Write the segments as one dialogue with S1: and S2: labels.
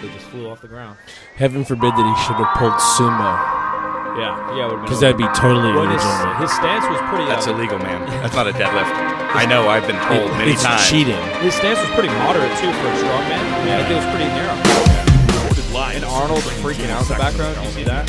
S1: they just flew off the ground.
S2: Heaven forbid that he should have pulled sumo.
S1: Yeah,
S2: because that'd be totally illegitimate.
S1: His stance was pretty.
S3: That's illegal, man. That's not a deadlift. I know. I've been told many times.
S2: It's cheating.
S1: His stance was pretty moderate too for a strong man. Yeah, it was pretty narrow. And Arnold freaking out in the background. You see that?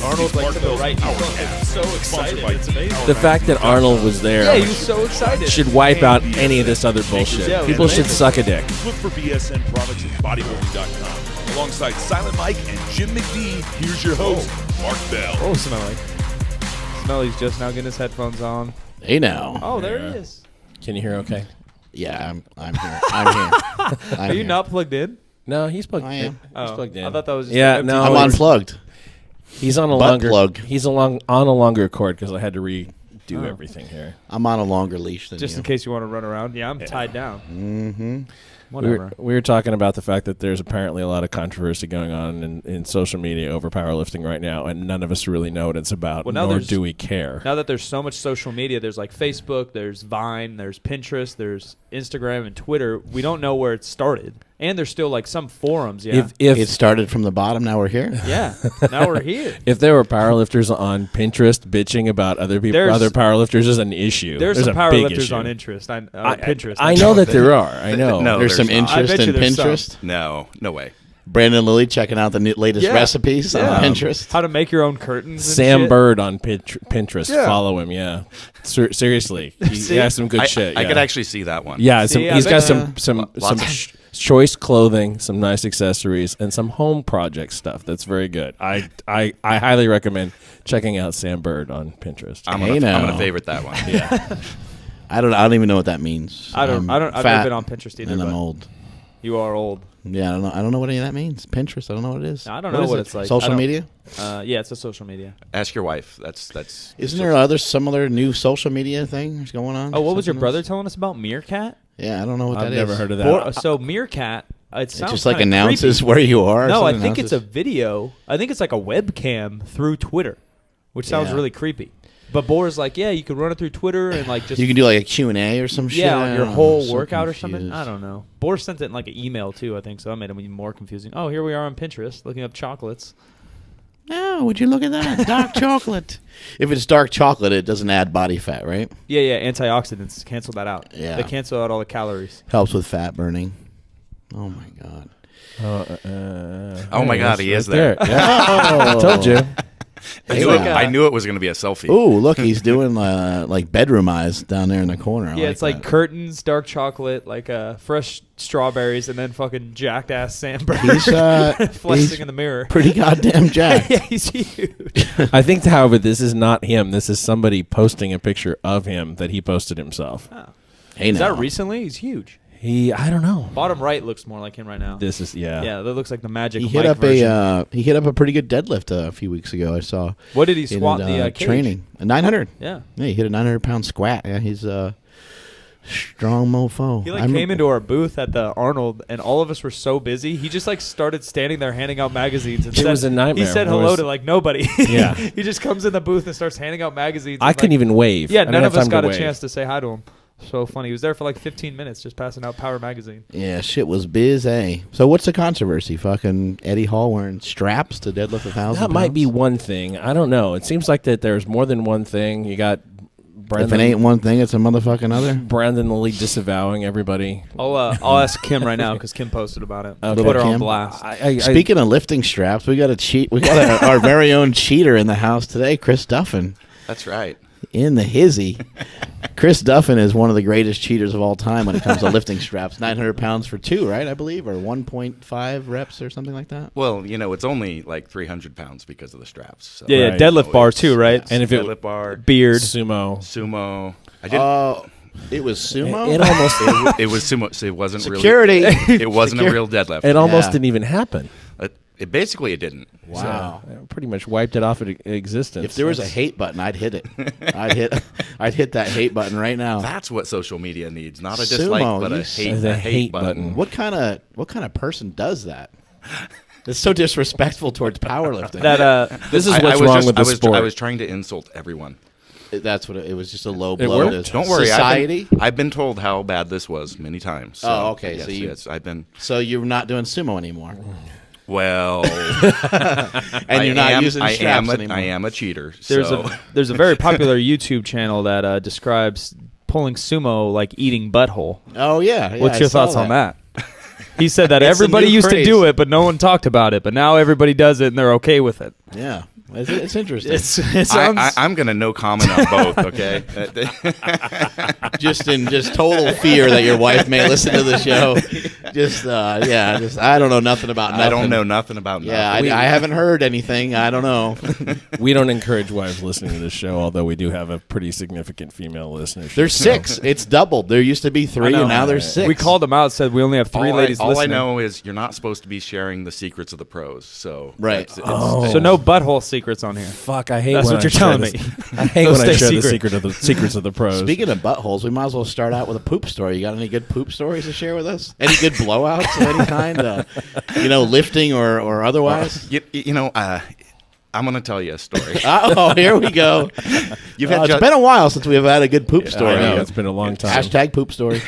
S1: Arnold's like to the right. He's so excited. It's amazing.
S2: The fact that Arnold was there,
S1: yeah, he was so excited.
S2: should wipe out any of this other bullshit.
S1: Yeah,
S2: People should suck a dick.
S4: Look for BSN products at bodybuilding.com. Alongside Silent Mike and Jim McD, here's your host, Mark Bell.
S1: Oh, Smelly. Smelly's just now getting his headphones on.
S5: Hey now.
S1: Oh, there he is.
S2: Can you hear okay?
S5: Yeah, I'm here. I'm here.
S1: Are you not plugged in?
S2: No, he's plugged in.
S5: I am.
S2: He's plugged in.
S1: I thought that was just
S2: no.
S5: I'm unplugged.
S2: He's on a
S5: Butt
S2: longer
S5: plug.
S2: He's on a longer cord because I had to redo everything here.
S5: I'm on a longer leash than
S1: just
S5: you.
S1: in case you want to run around. Yeah, I'm tied down.
S5: Mm-hmm.
S1: Whatever.
S2: We were talking about the fact that there's apparently a lot of controversy going on in social media over powerlifting right now, and none of us really know what it's about,
S1: Well, now
S2: nor
S1: there's-
S2: do we care.
S1: Now that there's so much social media, there's like Facebook, there's Vine, there's Pinterest, there's Instagram and Twitter. We don't know where it started. And there's still like some forums, yeah.
S2: If
S5: It started from the bottom. Now we're here.
S1: Yeah, now we're here.
S2: if there were powerlifters on Pinterest bitching about other people,
S1: There's-
S2: other powerlifters is an issue.
S1: There's some
S2: a big
S1: powerlifters
S2: issue.
S1: on Pinterest.
S2: I know that there are. I know.
S3: No,
S5: There's some
S3: not.
S1: I
S5: interest
S1: bet you
S5: in
S1: there's some.
S5: Pinterest.
S3: No way.
S5: Brandon Lilly checking out the latest
S1: Yeah.
S5: recipes on
S1: Yeah.
S5: Pinterest.
S1: How to make your own curtains. And
S2: Sam
S1: shit.
S2: Byrd on Pinterest.
S1: Yeah.
S2: Follow him. Yeah. Seriously, he
S1: See?
S2: has some good shit.
S3: I
S2: yeah.
S3: could actually see that one.
S2: Yeah,
S1: See, I
S2: he's got
S1: bet
S2: some
S3: Lots of-
S2: choice clothing, some nice accessories, and some home project stuff. That's very good. I highly recommend checking out Sam Byrd on Pinterest.
S3: I'm
S5: Hey,
S3: gonna
S5: now.
S3: favorite that one.
S2: yeah.
S5: I don't even know what that means.
S1: I've never
S5: fat
S1: been on Pinterest either.
S5: and I'm
S1: but
S5: old.
S1: You are old.
S5: Yeah, I don't know what any of that means. Pinterest. I don't know what it is.
S1: I don't know what it's like. I
S5: Social
S1: don't-
S5: media.
S1: Yeah, it's a social media.
S3: Ask your wife. That's.
S5: Isn't there some other new social media things going on?
S1: Oh, what was your
S5: Something
S1: brother
S5: else?
S1: telling us about Meerkat?
S5: Yeah, I don't know what
S2: I've
S5: that
S2: never
S5: is.
S2: heard of that.
S1: So Meerkat, it
S5: It
S1: sounds
S5: just like
S1: kinda
S5: announces
S1: creepy.
S5: where you are. or
S1: No, I
S5: something
S1: think it's a
S5: announces-
S1: video. I think it's like a webcam through Twitter, which sounds
S5: Yeah.
S1: really creepy. But Boar's like, yeah, you can run it through Twitter and like just
S5: You can do like a Q&A or some shit.
S1: yeah,
S5: I
S1: on your
S5: don't know,
S1: whole
S5: I'm so
S1: workout or something.
S5: confused.
S1: I don't know. Boar sent it in like an email too, I think, so that made it even more confusing. Oh, here we are on Pinterest looking up chocolates.
S5: Oh, would you look at that? Dark chocolate. If it's dark chocolate, it doesn't add body fat, right?
S1: Yeah, antioxidants. Cancel that out.
S5: Yeah.
S1: They cancel out all the calories.
S5: Helps with fat burning. Oh, my God.
S3: Oh my God, he is
S2: there.
S3: there.
S2: Yeah. I told you.
S3: I knew it was going to be a selfie.
S5: Oh, look, he's doing like bedroom eyes down there in the corner. I
S1: Yeah, it's like
S5: that.
S1: curtains, dark chocolate, like fresh strawberries, and then fucking jacked ass Sandberg
S5: He's,
S1: flexing
S5: he's
S1: in the mirror.
S5: pretty goddamn jacked.
S1: Yeah, he's huge.
S2: I think, however, this is not him. This is somebody posting a picture of him that he posted himself.
S5: Hey,
S1: Is
S5: now.
S1: that recently? He's huge.
S2: I don't know.
S1: Bottom right looks more like him right now.
S2: This is
S1: Yeah, that looks like the magic.
S5: He hit
S1: Mike
S5: up
S1: version.
S5: he hit up a pretty good deadlift a few weeks ago. I saw.
S1: What did he
S5: in
S1: squat in the cage?
S5: training? A 900.
S1: Yeah.
S5: Yeah, he hit a 900-pound squat. Yeah, he's a strong mofo.
S1: He came into our booth at the Arnold, and all of us were so busy. He just started standing there handing out magazines. And
S2: It was a nightmare.
S1: He said
S2: It
S1: hello
S2: was-
S1: to nobody.
S2: Yeah.
S1: He just comes in the booth and starts handing out magazines.
S2: I
S1: and,
S2: couldn't even wave.
S1: Yeah,
S2: I didn't
S1: none
S2: have
S1: of us
S2: time
S1: got
S2: to
S1: a
S2: wave.
S1: chance to say hi to him. So funny. He was there for like 15 minutes just passing out Power magazine.
S5: Yeah, shit was busy. So what's the controversy? Fucking Eddie Hall wearing straps to deadlift 1,000
S2: That might be
S5: pounds?
S2: one thing. I don't know. It seems like that there's more than one thing. You got
S5: If it ain't one thing, it's a motherfucking other.
S2: Brandon Lilly disavowing everybody.
S1: I'll ask Kim right now because Kim posted about it.
S2: Okay.
S1: Put her on
S5: Kim?
S1: blast.
S5: Speaking of lifting straps, we got our very own cheater in the house today, Chris Duffin.
S3: That's right.
S5: In the hizzy. Chris Duffin is one of the greatest cheaters of all time when it comes to lifting straps. 900 pounds for 2, right, I believe, or 1.5 reps or something like that.
S3: Well, it's only like 300 pounds because of the straps. So.
S1: Yeah,
S2: Right.
S1: deadlift bar too, right?
S2: And if it
S3: deadlift bar,
S1: Beard.
S3: sumo. I didn't.
S5: It was sumo?
S2: It almost
S3: it was sumo. So it wasn't
S5: Security.
S3: really. It wasn't a real deadlift.
S2: it almost
S5: Yeah.
S2: didn't even happen.
S3: It basically it didn't.
S5: Wow.
S2: So, it pretty much wiped it off of existence.
S5: If there was a hate button, I'd hit it. I'd hit that hate button right now.
S3: That's what social media needs. Not a
S5: Sumo,
S3: dislike, but
S5: you
S3: a
S5: said
S2: the
S3: hate
S2: hate
S3: button.
S2: button.
S5: What kind of person does that? It's so disrespectful towards powerlifting.
S2: this is
S3: I
S2: what's
S3: was
S2: wrong
S3: just-
S2: with
S3: I
S2: the
S3: was,
S2: sport.
S3: I was trying to insult everyone.
S5: That's what it was. Just a low
S2: It
S5: blow
S2: worked?
S5: to
S3: Don't worry.
S5: society.
S3: I've been told how bad this was many times. So,
S5: Oh, okay,
S3: Yes,
S5: so you-
S3: yes, I've been.
S5: So you're not doing sumo anymore.
S3: Well,
S5: And you're not using straps anymore.
S3: I am a cheater.
S1: There's a very popular YouTube channel that describes pulling sumo like eating butthole.
S5: Oh, yeah.
S1: What's
S5: I
S1: your
S5: saw
S1: thoughts on that? He said that
S5: It's a
S1: everybody
S5: new
S1: used
S5: craze.
S1: to do it, but no one talked about it. But now everybody does it, and they're okay with it.
S5: Yeah. It's interesting.
S1: It sounds.
S3: I'm going to no comment on both, okay?
S5: just total fear that your wife may listen to the show. I don't know nothing about nothing.
S3: I don't know nothing about nothing.
S5: Yeah, I haven't heard anything. I don't know.
S2: We don't encourage wives listening to this show, although we do have a pretty significant female listenership.
S5: There's 6. It's doubled. There used to be 3, and now there's 6.
S1: We called them out. Said we only have 3 ladies
S3: all
S1: listening.
S3: I know is you're not supposed to be sharing the secrets of the pros. So
S5: Right.
S1: So no butthole secrets on here.
S2: Fuck, I hate
S1: That's
S2: when
S1: what
S2: I
S1: you're
S2: share
S1: telling
S2: this-
S1: me.
S2: I hate
S1: Those
S2: when I
S1: stay
S2: share
S1: secret.
S2: the secrets of the pros.
S5: Speaking of buttholes, we might as well start out with a poop story. You got any good poop stories to share with us? Any good blowouts of any kind? Lifting or otherwise?
S3: I'm going to tell you a story.
S5: Oh, here we go. It's been a while since we've had a good poop story.
S2: I know, it's been a long time.
S5: Hashtag poop story.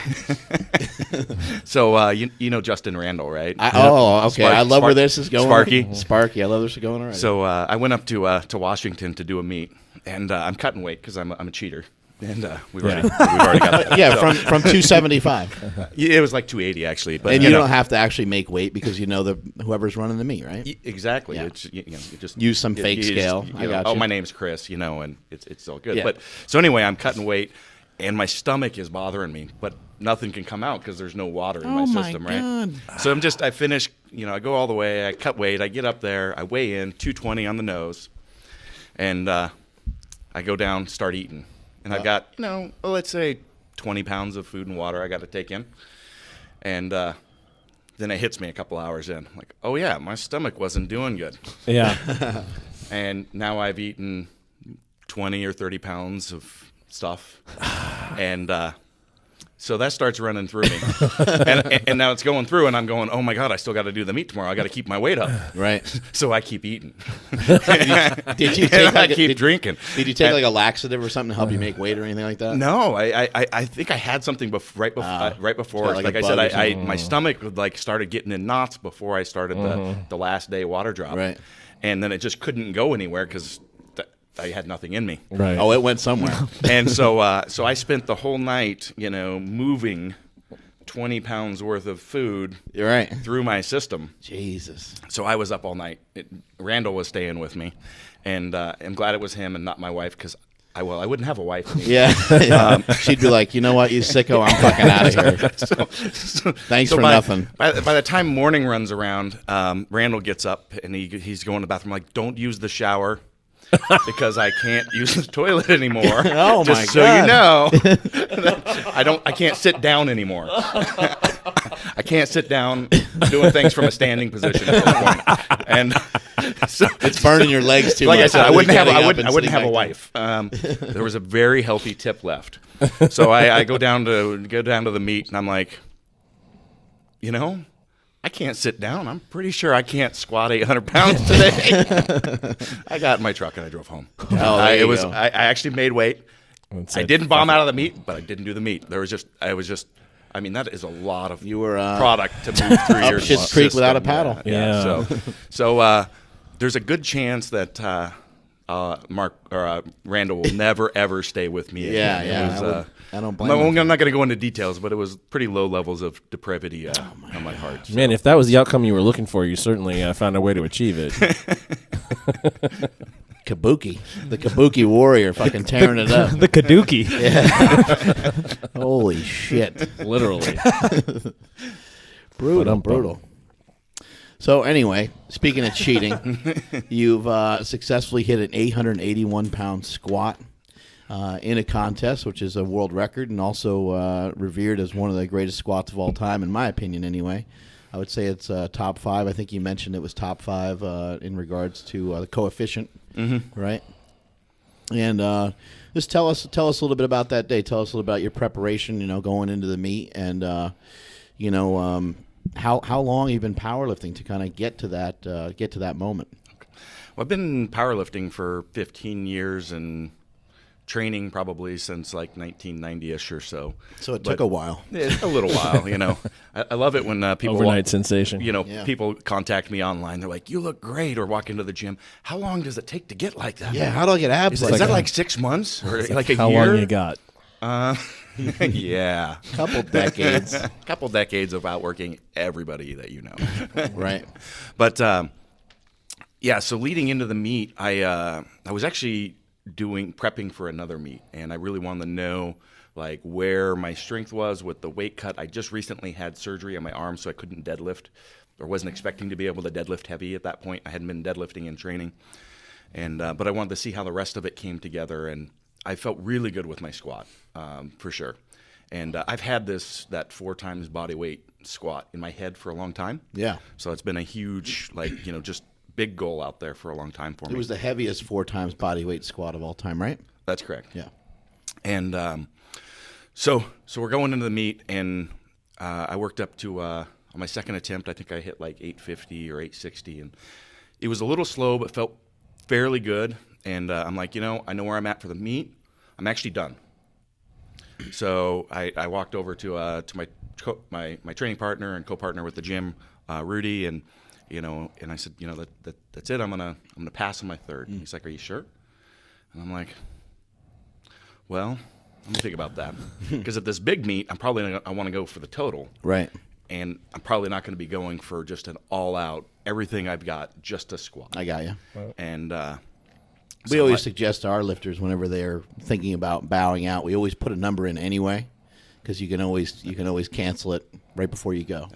S3: So, you know Justin Randall, right?
S5: Okay. I love where this is going.
S3: Sparky.
S5: Sparky. I love this is going already.
S3: So I went up to Washington to do a meet, and I'm cutting weight because I'm a cheater. And we've already got that.
S5: Yeah, from 275.
S3: It was like 280 actually, but
S5: And you don't have to actually make weight because you know whoever's running the meet, right?
S3: Exactly.
S5: Yeah.
S3: It's, you just
S5: Use some fake scale. I got
S3: Oh,
S5: you.
S3: my name's Chris, and it's all good.
S5: Yeah.
S3: But so anyway, I'm cutting weight, and my stomach is bothering me, but nothing can come out because there's no water in my system, right? So I finish, I go all the way, I cut weight, I get up there, I weigh in 220 on the nose, and I go down, start eating. And I've got, let's say 20 pounds of food and water I got to take in. And then it hits me a couple hours in. I'm like, oh, yeah, my stomach wasn't doing good.
S2: Yeah.
S3: And now I've eaten 20 or 30 pounds of stuff. And so that starts running through me. and now it's going through, and I'm going, oh, my God, I still got to do the meet tomorrow. I got to keep my weight up.
S5: Right.
S3: So I keep eating.
S5: Did you take
S3: I keep drinking.
S5: Did you take like a laxative or something to help you make weight or anything like that?
S3: No, I think I had something right before.
S5: like
S3: Like
S5: a
S3: I said,
S5: bug or
S3: my stomach started getting in knots before I started the last day water drop.
S5: Right.
S3: And then it just couldn't go anywhere because I had nothing in me.
S2: Right.
S5: Oh, it went somewhere.
S3: And so I spent the whole night, moving 20 pounds worth of food
S5: You're right.
S3: through my system.
S5: Jesus.
S3: So I was up all night. Randall was staying with me, and I'm glad it was him and not my wife because I wouldn't have a wife.
S5: Yeah. She'd be like, you know what, you sicko, I'm fucking out of here. Thanks for nothing.
S3: By the time morning runs around, Randall gets up and he's going to the bathroom. I'm like, don't use the shower. Because I can't use the toilet anymore.
S5: Oh
S3: Just
S5: my
S3: so
S5: God.
S3: you know, I can't sit down anymore. I can't sit down doing things from a standing position at this point. And so
S5: It's burning your legs too
S3: like
S5: much.
S3: I said, I wouldn't have a
S5: a
S3: wife. There was a very healthy tip left. So I go down to the meet, and I'm like, I can't sit down. I'm pretty sure I can't squat 800 pounds today. I got in my truck and I drove home. I actually made weight. I didn't bomb out of the meet, but I didn't do the meet. That is a lot of product to move through your
S5: Schitt's Creek without a paddle.
S2: Yeah.
S3: So there's a good chance that Randall will never ever stay with me again.
S5: Yeah. I don't blame him.
S3: I'm not going to go into details, but it was pretty low levels of depravity on my heart. So.
S2: Man, if that was the outcome you were looking for, you certainly found a way to achieve it.
S5: Kabuki. The Kabuki warrior fucking tearing it up.
S1: The Kabuki.
S5: Holy shit.
S2: Literally.
S5: Brutal. So anyway, speaking of cheating, you've successfully hit an 881-pound squat in a contest, which is a world record and also revered as one of the greatest squats of all time, in my opinion anyway. I would say it's top 5. I think you mentioned it was top 5 in regards to the coefficient, right? And just tell us a little bit about that day. Tell us a little about your preparation, going into the meet, and how long you've been powerlifting to kind of get to that moment.
S3: Well, I've been powerlifting for 15 years and training probably since like 1990ish or so.
S5: So it took a while.
S3: A little while, I love it when people
S2: Overnight sensation.
S3: People contact me online. They're like, "You look great," or walk into the gym. How long does it take to get like that?
S5: Yeah, how do I get abs?
S3: Is that like 6 months or like a
S2: How
S3: year?
S2: long you got?
S3: Yeah,
S5: Couple decades.
S3: couple decades of outworking everybody that you know.
S5: Right.
S3: But yeah, so leading into the meet, I was actually prepping for another meet, and I really wanted to know like where my strength was with the weight cut. I just recently had surgery on my arm, so I couldn't deadlift, or wasn't expecting to be able to deadlift heavy at that point. I hadn't been deadlifting in training, and but I wanted to see how the rest of it came together, and I felt really good with my squat, for sure. And I've had that 4 times body weight squat in my head for a long time.
S5: Yeah.
S3: So it's been a huge, just big goal out there for a long time for me.
S5: It was the heaviest 4 times body weight squat of all time, right?
S3: That's correct.
S5: Yeah.
S3: And so we're going into the meet, and I worked up to on my second attempt. I think I hit like 850 or 860, and it was a little slow, but felt fairly good. And I'm like, I know where I'm at for the meet. I'm actually done. So I walked over to my training partner and co-partner with the gym, Rudy, and and I said, that's it. I'm gonna pass on my third. And he's like, "Are you sure?" And I'm like, "Well, I'm gonna think about that because at this big meet, I want to go for the total,
S5: Right.
S3: and I'm probably not going to be going for just an all-out everything I've got just a squat."
S5: I got you.
S3: And
S5: We always suggest to our lifters whenever they're thinking about bowing out, we always put a number in anyway, because you can always cancel it right before you go.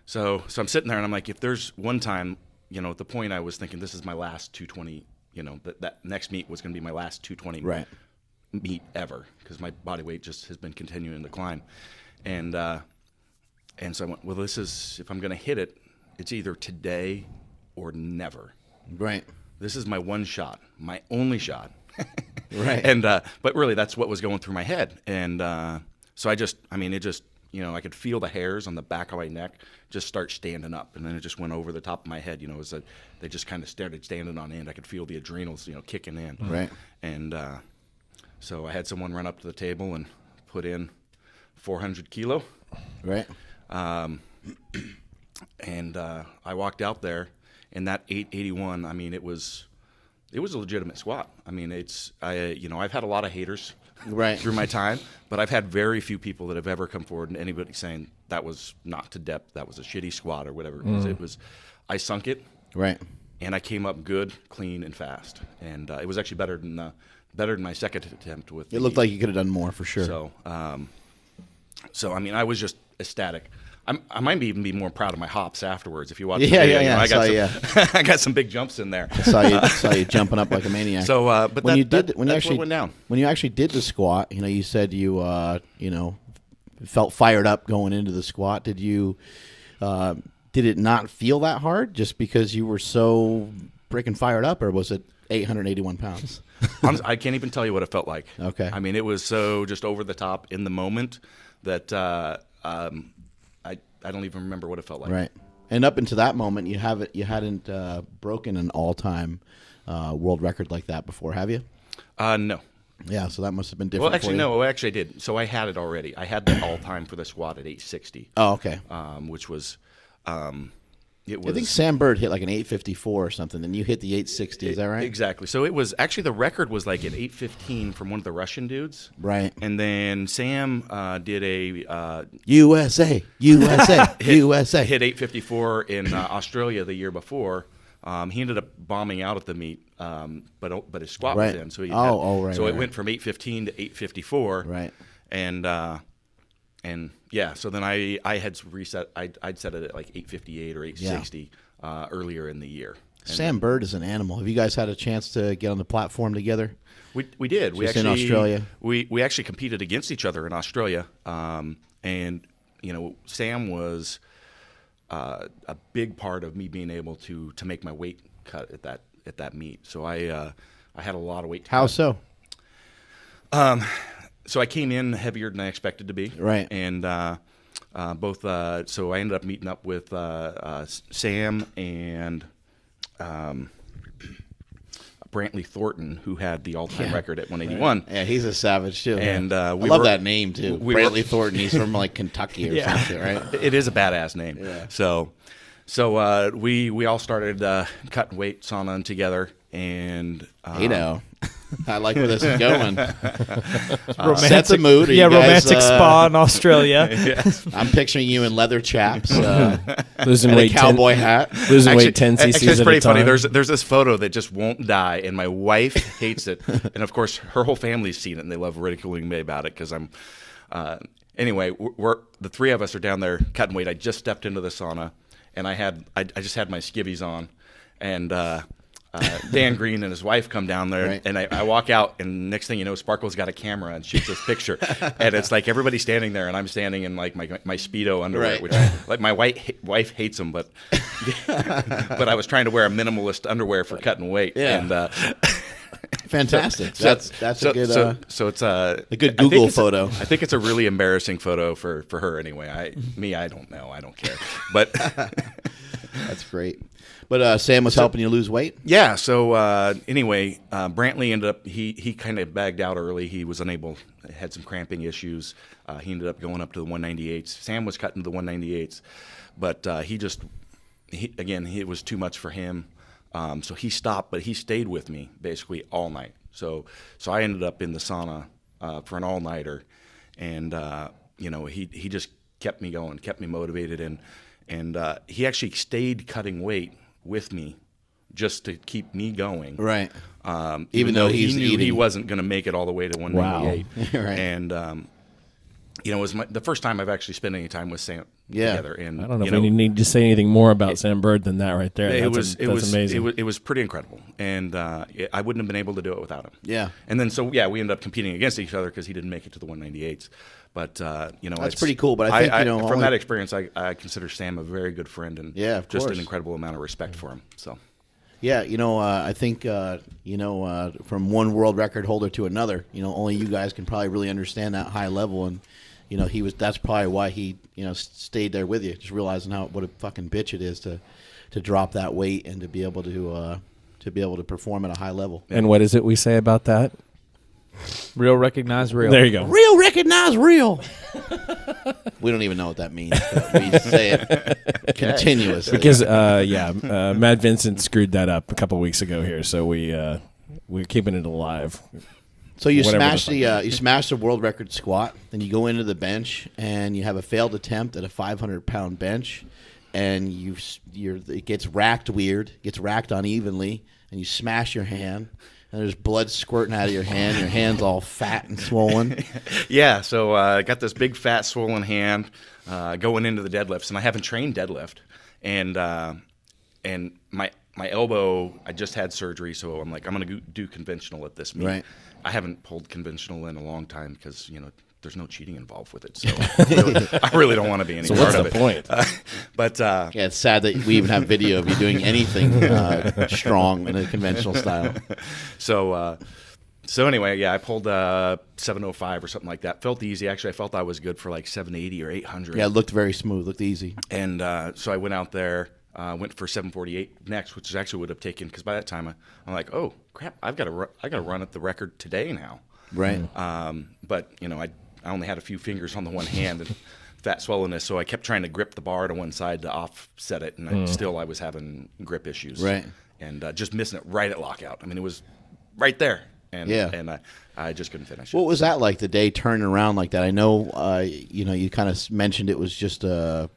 S3: So I'm sitting there and I'm like, if there's one time, at the point I was thinking this is my last 220, that next meet was going to be my last 220
S5: Right.
S3: meet ever, because my body weight just has been continuing to climb, and so I went, well, this is, if I'm going to hit it, it's either today or never.
S5: Right.
S3: This is my one shot, my only shot.
S5: Right.
S3: And but really, that's what was going through my head. And so it just, I could feel the hairs on the back of my neck just start standing up, and then it just went over the top of my head. They just kind of started standing on end. I could feel the adrenals, kicking in.
S5: Right.
S3: And so I had someone run up to the table and put in 400 kilo.
S5: Right.
S3: And I walked out there. And that 881, it was a legitimate squat. I've had a lot of haters
S5: Right.
S3: through my time, but I've had very few people that have ever come forward and anybody saying that was not to depth, that was a shitty squat or whatever. It was, I sunk it,
S5: Right.
S3: and I came up good, clean, and fast. And it was actually better than my second attempt with.
S5: It looked like you could have done more for sure.
S3: So, I was just ecstatic. I might even be more proud of my hops afterwards. If you watch the video, I got some big jumps in there.
S5: I saw you jumping up like a maniac.
S3: So, but that's what went down.
S5: When you actually did the squat, you said you felt fired up going into the squat. Did it not feel that hard just because you were so freaking fired up, or was it 881 pounds?
S3: Honestly, I can't even tell you what it felt like.
S5: Okay.
S3: It was so just over the top in the moment that I don't even remember what it felt like.
S5: Right. And up until that moment, you hadn't broken an all-time world record like that before, have you?
S3: No.
S5: Yeah, so that must have been different.
S3: Well, actually,
S5: for you.
S3: no. Actually, I did. So I had it already. I had the all-time for the squat at 860.
S5: Oh, okay.
S3: Which was,
S5: I think Sam Byrd hit like an 854 or something, and you hit the 860. Is that right?
S3: Exactly. So it was actually, the record was like at 815 from one of the Russian dudes.
S5: Right.
S3: And then Sam did a
S5: USA.
S3: hit 854 in Australia the year before. He ended up bombing out at the meet, but his squat was in. So he it went from 815 to 854.
S5: Right.
S3: And yeah, so then I had reset. I'd set it at like 858 or 860 earlier in the year. And
S5: Sam Byrd is an animal. Have you guys had a chance to get on the platform together?
S3: We did.
S5: Just
S3: we actually
S5: in Australia.
S3: We actually competed against each other in Australia, and Sam was a big part of me being able to make my weight cut at that meet. So I had a lot of weight to
S5: How
S3: cut.
S5: so?
S3: So I came in heavier than I expected to be.
S5: Right.
S3: And so I ended up meeting up with Sam and Brantley Thornton, who had the all-time record at 181.
S5: Yeah, he's a savage too.
S3: And
S5: I love that name too. Brantley Thornton. He's from like Kentucky or something, right?
S3: It is a badass name.
S5: Yeah.
S3: So we all started cutting weight sauna together, and
S5: I like where this is going.
S6: Romantic,
S5: Set the mood.
S6: romantic spa in Australia.
S5: I'm picturing you in leather chaps,
S2: Losing
S5: and a
S2: weight,
S5: cowboy hat.
S2: losing weight 10 cc's
S3: Actually, it's
S2: at
S3: pretty
S2: a time.
S3: funny. There's this photo that just won't die, and my wife hates it, and of course her whole family's seen it, and they love ridiculing me about it because I'm. Anyway, we're the three of us are down there cutting weight. I just stepped into the sauna, and I just had my skivvies on, and Dan Green and his wife come down there,
S5: Right.
S3: and I walk out, and next thing you know, Sparkle's got a camera and shoots this picture, and it's like everybody's standing there, and I'm standing in like my Speedo underwear,
S5: Right.
S3: which like my wife hates them, but but I was trying to wear a minimalist underwear for cutting weight,
S5: Yeah.
S3: and
S5: Fantastic. That's a good
S3: so it's a
S5: good Google photo.
S3: I think it's a really embarrassing photo for her anyway. I don't know. I don't care. But
S5: that's great. But Sam was helping you lose weight.
S3: yeah. So anyway, Brantley ended up he kind of bagged out early. He was unable, had some cramping issues. He ended up going up to the 198s. Sam was cutting to the 198s, but it was too much for him. So he stopped, but he stayed with me basically all night. So I ended up in the sauna for an all-nighter, and he just kept me going, kept me motivated, and he actually stayed cutting weight with me just to keep me going.
S5: Right.
S3: Even though he
S5: he's
S3: knew
S5: eating.
S3: he wasn't going to make it all the way to 198.
S5: Wow. Right.
S3: And it was the first time I've actually spent any time with Sam together. And
S2: I don't know if we need to say anything more about Sam Byrd than that right there. That's amazing.
S3: It was pretty incredible, and I wouldn't have been able to do it without him.
S5: Yeah.
S3: And then we ended up competing against each other because he didn't make it to the 198s. But
S5: that's pretty cool. But I think
S3: from that experience, I consider Sam a very good friend, and
S5: of
S3: just
S5: course.
S3: an incredible amount of respect for him. So.
S5: Yeah, I think from one world record holder to another, only you guys can probably really understand that high level, and that's probably why he stayed there with you, just realizing what a fucking bitch it is to drop that weight and to be able to perform at a high level.
S2: And what is it we say about that?
S6: Real recognize real.
S2: There you go.
S5: Real recognize real. We don't even know what that means, but we say it continuously.
S2: Because Matt Vincent screwed that up a couple weeks ago here, so we're keeping it alive.
S5: So you
S2: Whatever
S5: smash the world record squat, then you go into the bench and you have a failed attempt at a 500-pound bench, and it gets racked weird, gets racked unevenly, and you smash your hand. And there's blood squirting out of your hand. Your hand's all fat and swollen.
S3: Yeah, so I got this big, fat, swollen hand going into the deadlifts, and I haven't trained deadlift. And my elbow, I just had surgery, so I'm like, I'm going to do conventional at this meet.
S5: Right.
S3: I haven't pulled conventional in a long time because, there's no cheating involved with it. So I really don't want to be any
S2: So
S3: part
S2: what's
S3: of
S2: the
S3: it.
S2: point?
S3: But
S5: Yeah, it's sad that we even have video of you doing anything strong in a conventional style.
S3: So anyway, I pulled 705 or something like that. Felt easy. Actually, I felt I was good for like 780 or 800.
S5: Yeah, it looked very smooth. Looked easy.
S3: And so I went out there, went for 748 next, which actually would have taken, because by that time I'm like, oh crap, I got to run at the record today now.
S5: Right.
S3: But I only had a few fingers on the one hand and fat swollenness, so I kept trying to grip the bar to one side to offset it, and I was having grip issues.
S5: Right.
S3: And just missing it right at lockout. I mean, it was right there. And,
S5: Yeah.
S3: and I just couldn't finish it.
S5: What was that like, the day turning around like that? I know, you kind of mentioned it was just a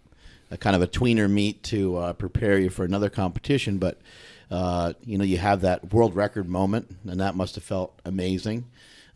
S5: kind of a tweener meet to prepare you for another competition, but you have that world record moment, and that must have felt amazing.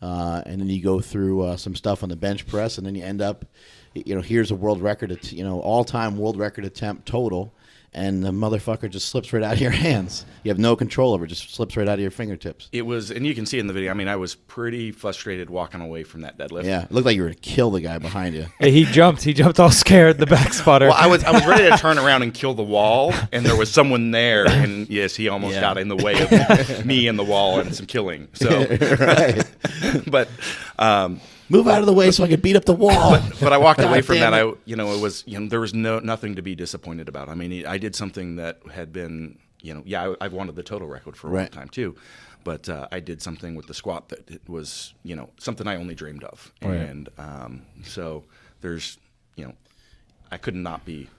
S5: And then you go through some stuff on the bench press, and then you end up, here's a world record, all-time world record attempt total, and the motherfucker just slips right out of your hands. You have no control over it; just slips right out of your fingertips.
S3: It was, and you can see in the video, I mean, I was pretty frustrated walking away from that deadlift.
S5: Yeah, it looked like you were going to kill the guy behind you.
S6: Hey, he jumped all scared, the back spotter.
S3: Well, I was ready to turn around and kill the wall, and there was someone there, and yes, he almost got in the way of me and the wall and some killing. So,
S5: Right.
S3: but
S5: Move out of the way so I could beat up the wall.
S3: but I walked
S5: God
S3: away from
S5: damn
S3: that.
S5: it.
S3: It was there was nothing to be disappointed about. I mean, I did something that had been I've wanted the total record for a long
S5: Right.
S3: time too, But I did something with the squat that it was, something I only dreamed of.
S2: Right.
S3: And so there's, I could not be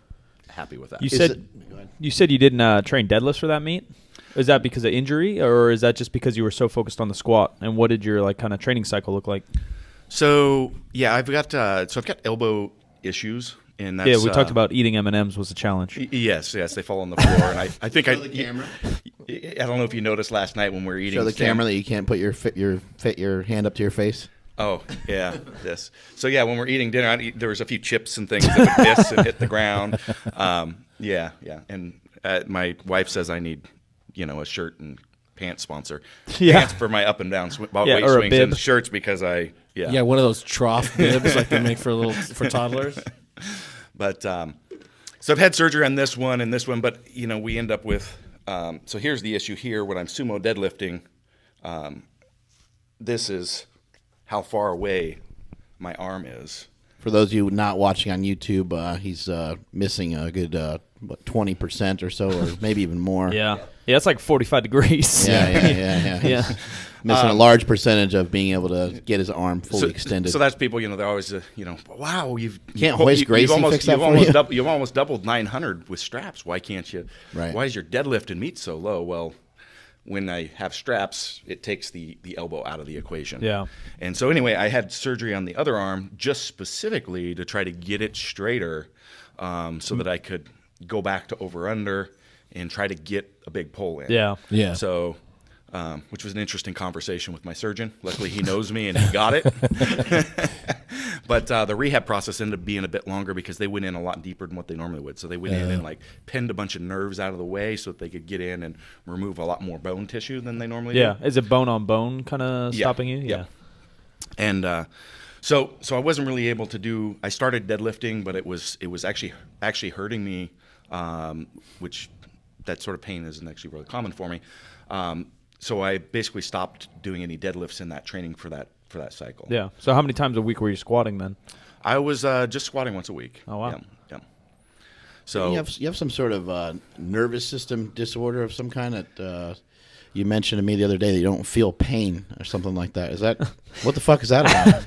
S3: happy with that.
S6: You said you didn't train deadlifts for that meet. Is that because of injury, or is that just because you were so focused on the squat? And what did your kind of training cycle look like?
S3: So yeah, I've got elbow issues, and that's
S6: we talked about eating M&Ms was a challenge.
S3: Yes, they fall on the floor, and I think
S5: Show the camera.
S3: I don't know if you noticed last night when we were eating.
S5: Show the camera that you can't put your hand up to your face.
S3: Oh yeah, this. So yeah, when we're eating dinner, there was a few chips and things that would miss and hit the ground. Yeah, and my wife says I need, a shirt and pants sponsor.
S6: Yeah.
S3: Pants for my up and down weight
S6: or a
S3: swings,
S6: bib.
S3: and shirts because
S2: Yeah, one of those trough bibs like they make for toddlers.
S3: But so I've had surgery on this one and this one, but we end up with. So here's the issue here when I'm sumo deadlifting. This is how far away my arm is.
S5: For those of you not watching on YouTube, he's missing a good 20% or so, or maybe even more.
S6: Yeah, it's like 45 degrees.
S5: Yeah.
S6: Yeah.
S5: Missing a large percentage of being able to get his arm fully extended.
S3: So that's people, they're always, wow,
S5: Can't Hoist Gracie fix that for you?
S3: You've almost doubled 900 with straps. Why can't you?
S5: Right.
S3: Why is your deadlift and meet so low? Well, when I have straps, it takes the elbow out of the equation.
S6: Yeah.
S3: And so anyway, I had surgery on the other arm just specifically to try to get it straighter, so that I could go back to over-under and try to get a big pull in.
S2: Yeah.
S3: So, which was an interesting conversation with my surgeon. Luckily, he knows me and he got it. But the rehab process ended up being a bit longer because they went in a lot deeper than what they normally would. So they went in and pinned a bunch of nerves out of the way so that they could get in and remove a lot more bone tissue than they normally do.
S6: Yeah. Is it bone on bone kind of stopping you?
S3: Yeah. And so I wasn't really able to do. I started deadlifting, but it was actually hurting me, which that sort of pain isn't actually really common for me. So I basically stopped doing any deadlifts in that training for that cycle.
S6: Yeah. So how many times a week were you squatting then?
S3: I was just squatting once a week.
S6: Oh, wow.
S3: Yeah. So
S5: you have some sort of nervous system disorder of some kind that you mentioned to me the other day that you don't feel pain or something like that. Is that what the fuck is that about?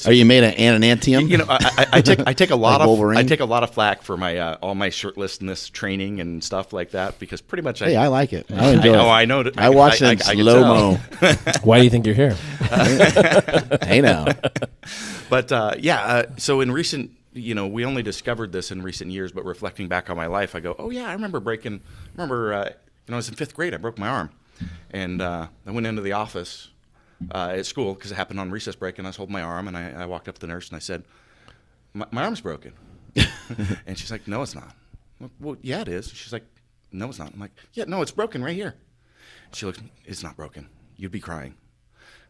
S5: Are you made of anamantium?
S3: I take a lot
S5: Like
S3: of
S5: Wolverine?
S3: I take a lot of flack for my all my shirtlessness training and stuff like that because pretty much
S5: Hey, I like it. I enjoy it.
S3: I know.
S5: I watch it in
S3: can
S5: slow mo.
S2: Why do you think you're here?
S5: Hey now.
S3: But so in recent, we only discovered this in recent years, but reflecting back on my life, I go, oh yeah, I remember I was in 5th grade, I broke my arm, and I went into the office at school because it happened on recess break, and I was holding my arm, and I walked up to the nurse and I said, my arm's broken, and she's like, no, it's not. I'm like, well, yeah, it is. She's like, no, it's not. I'm like, yeah, no, it's broken right here. She looks, it's not broken. You'd be crying.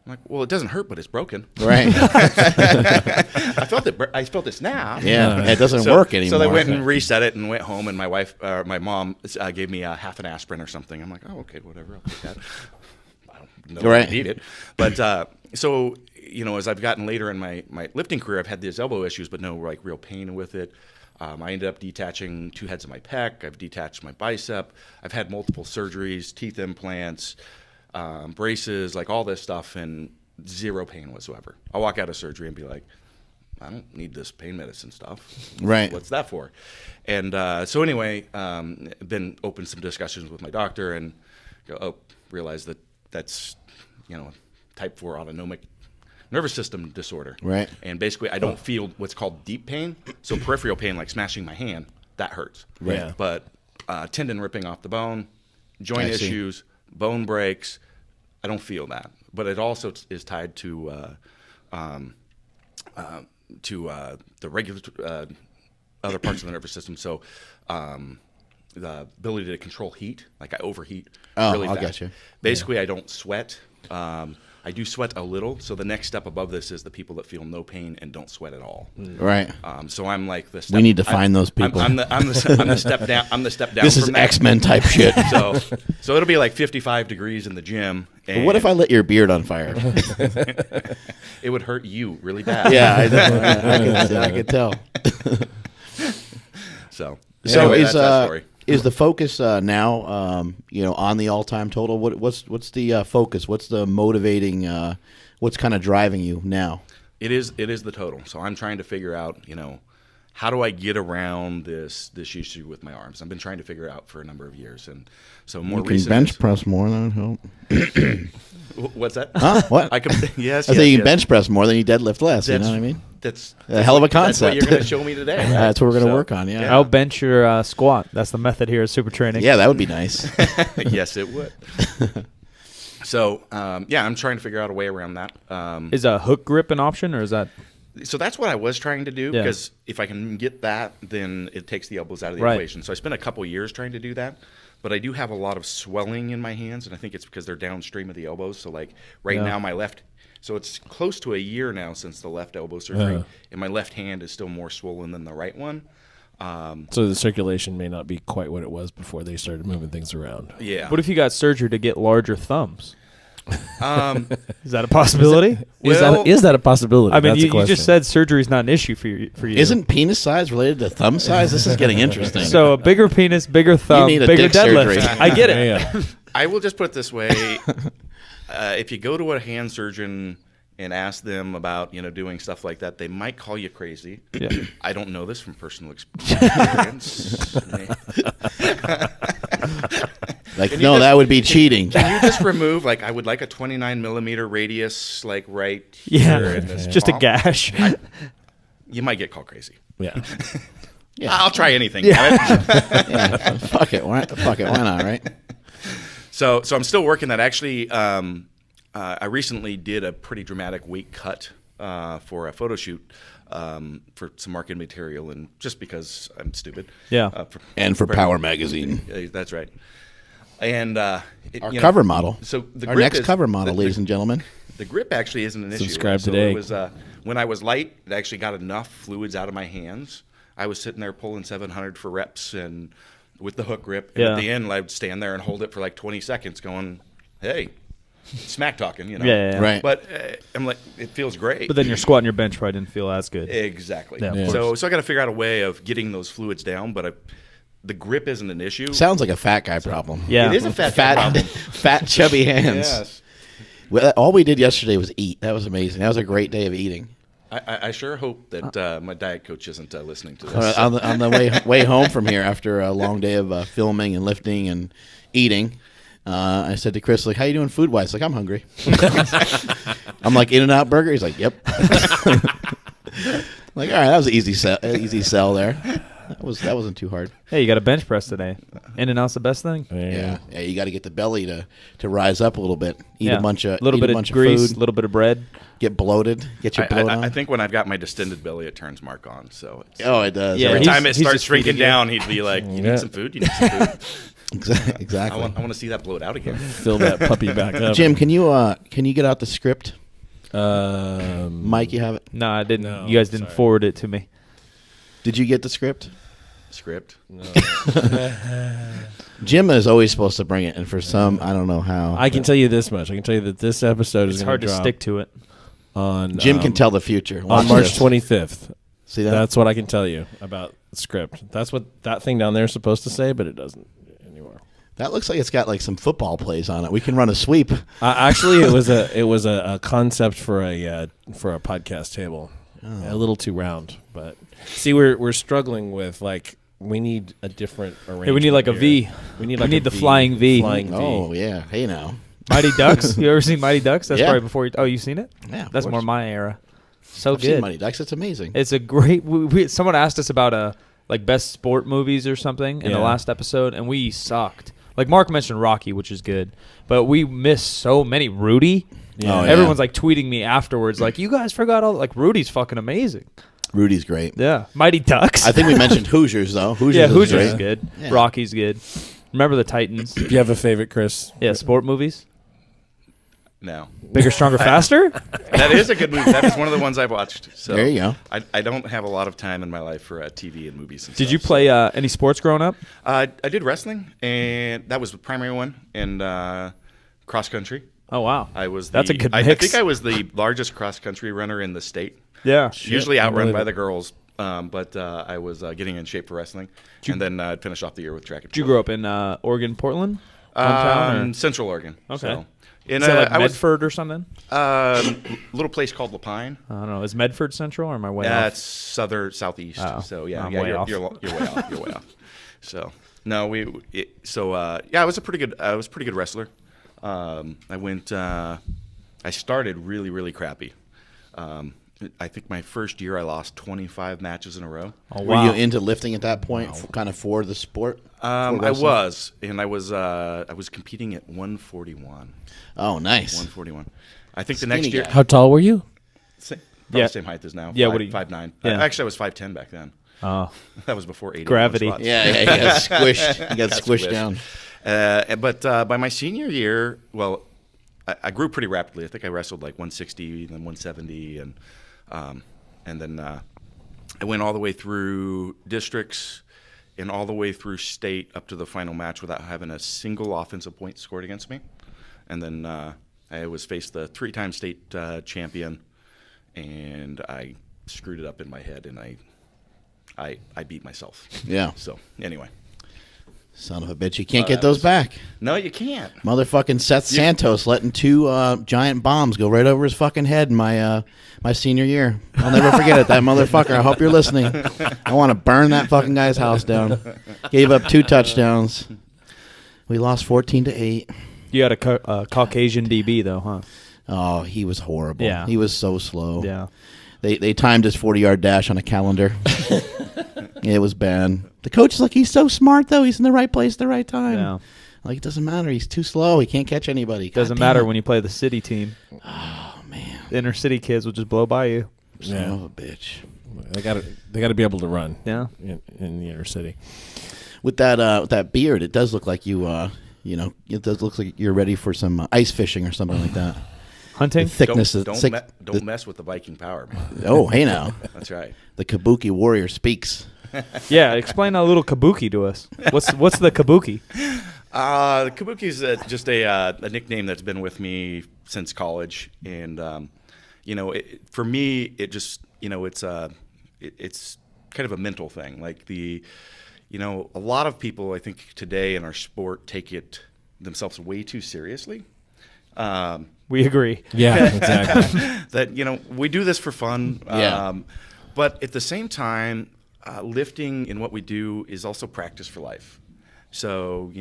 S3: I'm like, well, it doesn't hurt, but it's broken.
S5: Right.
S3: I felt it. I felt this now.
S5: Yeah, it doesn't work anymore.
S3: So they went and reset it and went home, and my mom gave me half an aspirin or something. I'm like, oh, okay, whatever, I'll take that. I don't know if I need it, but so as I've gotten later in my lifting career, I've had these elbow issues, but no real pain with it. I ended up detaching 2 heads of my pec. I've detached my bicep. I've had multiple surgeries, teeth implants, braces, like all this stuff, and zero pain whatsoever. I'll walk out of surgery and be like, I don't need this pain medicine stuff.
S5: Right.
S3: What's that for? And so anyway, been open some discussions with my doctor and realize that's type 4 autonomic nervous system disorder.
S5: Right.
S3: And basically I don't feel what's called deep pain. So peripheral pain, like smashing my hand, that hurts.
S2: Right. Yeah.
S3: But tendon ripping off the bone, joint
S5: I see.
S3: issues, bone breaks, I don't feel that. But it also is tied to the regular other parts of the nervous system. So the ability to control heat, like I overheat really
S5: I'll
S3: fast.
S5: get you.
S3: Basically, I don't sweat. I do sweat a little. So the next step above this is the people that feel no pain and don't sweat at all.
S5: Right.
S3: So I'm like the step.
S5: We need to find those people.
S3: I'm the step down. I'm the step down.
S5: This is
S3: from that.
S5: X-Men type shit.
S3: So it'll be like 55 degrees in the gym.
S5: But what if I lit your beard on fire?
S3: It would hurt you really bad.
S5: Yeah, I could tell.
S3: So
S5: So
S3: anyway,
S5: is
S3: that's that story.
S5: Is the focus now, on the all-time total? What's the focus? What's the motivating? What's kind of driving you now?
S3: It is the total. So I'm trying to figure out, how do I get around this issue with my arms? I've been trying to figure out for a number of years, and so more
S5: You can
S3: recent.
S5: bench press more than help.
S3: What's that?
S5: Huh? What?
S3: I can. Yes.
S5: I think you can
S3: yes.
S5: bench press more than you deadlift less. You know what I mean?
S3: That's
S5: A hell of a
S3: That's what
S5: concept.
S3: you're going to show me today. Right?
S5: That's what we're going to
S3: So,
S5: work on. Yeah.
S6: I'll bench your squat. That's the method here at Super Training.
S5: Yeah, that would be nice.
S3: Yes, it would. So, I'm trying to figure out a way around that.
S6: Is a hook grip an option, or is that?
S3: So that's what I was trying to do,
S6: Yeah.
S3: because if I can get that, then it takes the elbows out of the
S6: Right.
S3: equation. So I spent a couple years trying to do that, but I do have a lot of swelling in my hands, and I think it's because they're downstream of the elbows. So like right now, my left, so it's close to a year now since the left elbow surgery, and my left hand is still more swollen than the right one.
S2: So the circulation may not be quite what it was before they started moving things around.
S3: Yeah.
S6: What if you got surgery to get larger thumbs? Is that a possibility?
S2: Is that a possibility?
S6: I mean,
S2: That's a
S6: you
S2: question.
S6: just said surgery is not an issue for you.
S5: Isn't penis size related to thumb size? This is getting interesting.
S6: So a bigger penis, bigger thumb,
S5: need a
S6: bigger
S5: dick
S6: deadlift.
S5: surgery.
S6: I get it.
S2: Yeah.
S3: I will just put it this way. If you go to a hand surgeon and ask them about, doing stuff like that, they might call you crazy.
S6: Yeah.
S3: I don't know this from personal experience.
S5: like,
S3: you
S5: no,
S3: just-
S5: that would be cheating.
S3: Can you just remove, I would like a 29 millimeter radius, right
S6: Yeah,
S3: here in this
S6: it's just a
S3: palm?
S6: gash.
S3: You might get called crazy.
S2: Yeah.
S3: I'll try anything.
S6: Yeah.
S5: Yeah, fuck it. Why not, right?
S3: So I'm still working that. Actually, I recently did a pretty dramatic weight cut for a photo shoot for some marketing material, and just because I'm stupid.
S6: Yeah.
S5: And for Power Magazine.
S3: That's right. And
S5: Our cover model.
S3: So the
S5: Our
S3: grip
S5: next
S3: is-
S5: cover model,
S3: the-
S5: ladies and gentlemen.
S3: The grip actually isn't an issue.
S2: Subscribe
S3: so
S2: today.
S3: It was when I was light, it actually got enough fluids out of my hands. I was sitting there pulling 700 for reps and with the hook grip. And
S6: Yeah.
S3: at the end, I would stand there and hold it for like 20 seconds, going, "Hey, smack talking,"
S6: Yeah.
S5: Right.
S3: But I'm like, it feels great.
S6: But then your squat and your bench probably didn't feel as good.
S3: Exactly.
S6: Yeah, of
S3: So I got to figure out a way of getting those fluids down, but the grip isn't an issue.
S5: Sounds like a fat guy problem.
S6: Yeah.
S3: It is a fat problem.
S5: Fat, chubby hands.
S3: Yes.
S5: Well, all we did yesterday was eat. That was amazing. That was a great day of eating.
S3: I sure hope that my diet coach isn't listening to this.
S5: On the way home from here after a long day of filming and lifting and eating, I said to Chris, "How you doing food wise?" I'm hungry. I'm like, In-N-Out Burger. He's like, "Yep." All right, that was an easy sell there. That wasn't too hard.
S6: Hey, you got a bench press today. In-N-Out's the best thing.
S5: Yeah. You got to get the belly to rise up a little bit. Eat a bunch of
S6: little bit of grease,
S5: food,
S6: a little bit of bread.
S5: get bloated, get your bloat on.
S3: I think when I've got my distended belly, it turns Mark on. So
S5: it does.
S6: Yeah,
S3: every
S6: he's-
S3: time it
S6: he's
S3: starts
S6: just
S3: shrinking
S6: feeding you.
S3: down, he'd be like, "You need some food. You need some food."
S5: Exactly.
S3: I want to see that bloat out again.
S2: Fill that puppy back up.
S5: Jim, can you get out the script?
S2: Mike,
S5: You have it.
S6: No, I didn't.
S2: No,
S6: you guys didn't
S2: sorry.
S6: forward it to me.
S5: Did you get the script?
S3: Script.
S5: Jim is always supposed to bring it, and for some, I don't know how.
S2: I can tell you this much. I can tell you that this episode
S6: It's
S2: is
S6: hard
S2: going
S6: to
S2: drop
S6: stick to it.
S2: on
S5: Jim can tell the future.
S2: on
S5: Watch
S2: March
S5: this.
S2: 25th.
S5: See that?
S2: That's what I can tell you about the script. That's what that thing down there is supposed to say, but it doesn't anymore.
S5: That looks like it's got like some football plays on it. We can run a sweep.
S2: Actually, it was a concept for a podcast table. A little too round, but see, we're struggling with we need a different arrangement.
S6: Hey, we need like a
S2: here.
S6: V.
S2: We need
S6: We need
S2: a
S6: the flying V.
S2: Flying V.
S5: Oh yeah. Hey now.
S6: Mighty Ducks. You ever seen Mighty Ducks? That's
S5: Yeah.
S6: probably before you. Oh, you seen it?
S5: Yeah, of
S6: That's
S5: course.
S6: more my era. So
S5: I've
S6: good.
S5: seen Mighty Ducks. It's amazing.
S6: It's a great. Someone asked us about best sport movies or something in the
S2: Yeah.
S6: last episode, and we sucked. Like Mark mentioned Rocky, which is good, but we missed so many. Rudy.
S2: Yeah.
S5: Oh, yeah.
S6: Everyone's tweeting me afterwards, you guys forgot all. Rudy's fucking amazing.
S5: Rudy's great.
S6: Yeah, Mighty Ducks.
S5: I think we mentioned Hoosiers though. Hoosiers
S6: yeah,
S5: is
S6: Hoosiers
S5: great.
S6: is good.
S5: Yeah.
S6: Rocky's good. Remember the Titans?
S2: Do you have a favorite, Chris?
S6: Yeah, sport movies.
S3: No.
S6: Bigger, stronger, faster.
S3: That is a good movie. That is one of the ones I've watched. So
S5: There you go.
S3: I don't have a lot of time in my life for TV and movies. And
S6: Did
S3: stuff,
S6: you play any sports growing up?
S3: I did wrestling, and that was the primary one, and cross country.
S6: Oh wow,
S3: I was.
S6: That's a good
S3: I
S6: mix.
S3: think I was the largest cross country runner in the state.
S6: Yeah.
S3: Usually outrun
S2: believe
S3: by
S2: it.
S3: the girls but I was getting in shape for wrestling, and then I finished off the year with track and
S6: Did you
S3: field.
S6: grow up in Oregon, Portland? Hometown? Or?
S3: Central Oregon.
S6: Okay.
S3: So,
S6: Is that like Medford or something?
S3: Little place called Lapine.
S6: I don't know. Is Medford Central or am I way
S3: Yeah,
S6: off?
S3: it's southeast.
S6: Oh,
S3: So yeah,
S6: I'm
S3: yeah,
S6: way
S3: you're,
S6: off.
S3: you're way off. You're way off. So no, I was a pretty good wrestler. I started really, really crappy. I think my first year I lost 25 matches in a row.
S6: Oh,
S5: Were
S6: wow.
S5: you into lifting at that point, kind of for the sport?
S3: I was competing at 141.
S5: Oh, nice.
S3: 141. I think the
S5: Skinny
S3: next year,
S5: guy.
S2: How tall were you?
S3: probably
S6: Yeah.
S3: the same height as now.
S6: Yeah, what do you-
S3: 5'9".
S6: Yeah.
S3: Actually, I was 5'10" back then.
S6: Oh,
S3: That was before 80.
S6: Gravity.
S5: Yeah, he got squished. He got squished
S3: squished.
S5: down.
S3: But by my senior year, well, I grew pretty rapidly. I think I wrestled like 160, then 170, and then I went all the way through districts and all the way through state up to the final match without having a single offensive point scored against me. And then I was faced the 3-time state champion, and I screwed it up in my head, and I beat myself.
S5: Yeah.
S3: So anyway,
S5: Son of a bitch. You can't get those back.
S3: no, you can't.
S5: Motherfucking Seth Santos letting 2 giant bombs go right over his fucking head in my senior year. I'll never forget it. That motherfucker. I hope you're listening. I want to burn that fucking guy's house down. Gave up 2 touchdowns. We lost 14-8.
S6: you had a Caucasian DB though, huh?
S5: Oh, he was horrible.
S6: Yeah.
S5: He was so slow.
S6: Yeah.
S5: They timed his 40-yard dash on a calendar. It was bad. The coach is like, he's so smart, though. He's in the right place at the right time.
S6: Yeah.
S5: Like, it doesn't matter. He's too slow. He can't catch anybody.
S6: Doesn't
S5: God damn
S6: matter
S5: it.
S6: when you play the city team.
S5: Oh, man.
S6: The inner city kids will just blow by you.
S5: Son of a bitch.
S2: They got to be able to run.
S6: Yeah.
S2: In the inner city.
S5: With that beard, it does look like it does look like you're ready for some ice fishing or something like that.
S6: Hunting?
S5: The thickness
S3: Don't
S5: of
S3: mess with the Viking power, man.
S5: Oh, hey now.
S3: That's right.
S5: The Kabuki warrior speaks.
S6: Yeah, explain a little Kabuki to us. What's the Kabuki?
S3: The Kabuki is just a nickname that's been with me since college, and for me, it just it's kind of a mental thing. Like a lot of people I think today in our sport take it themselves way too seriously.
S6: We agree.
S2: Yeah, exactly.
S3: That we do this for fun.
S5: Yeah.
S3: But at the same time, lifting in what we do is also practice for life. So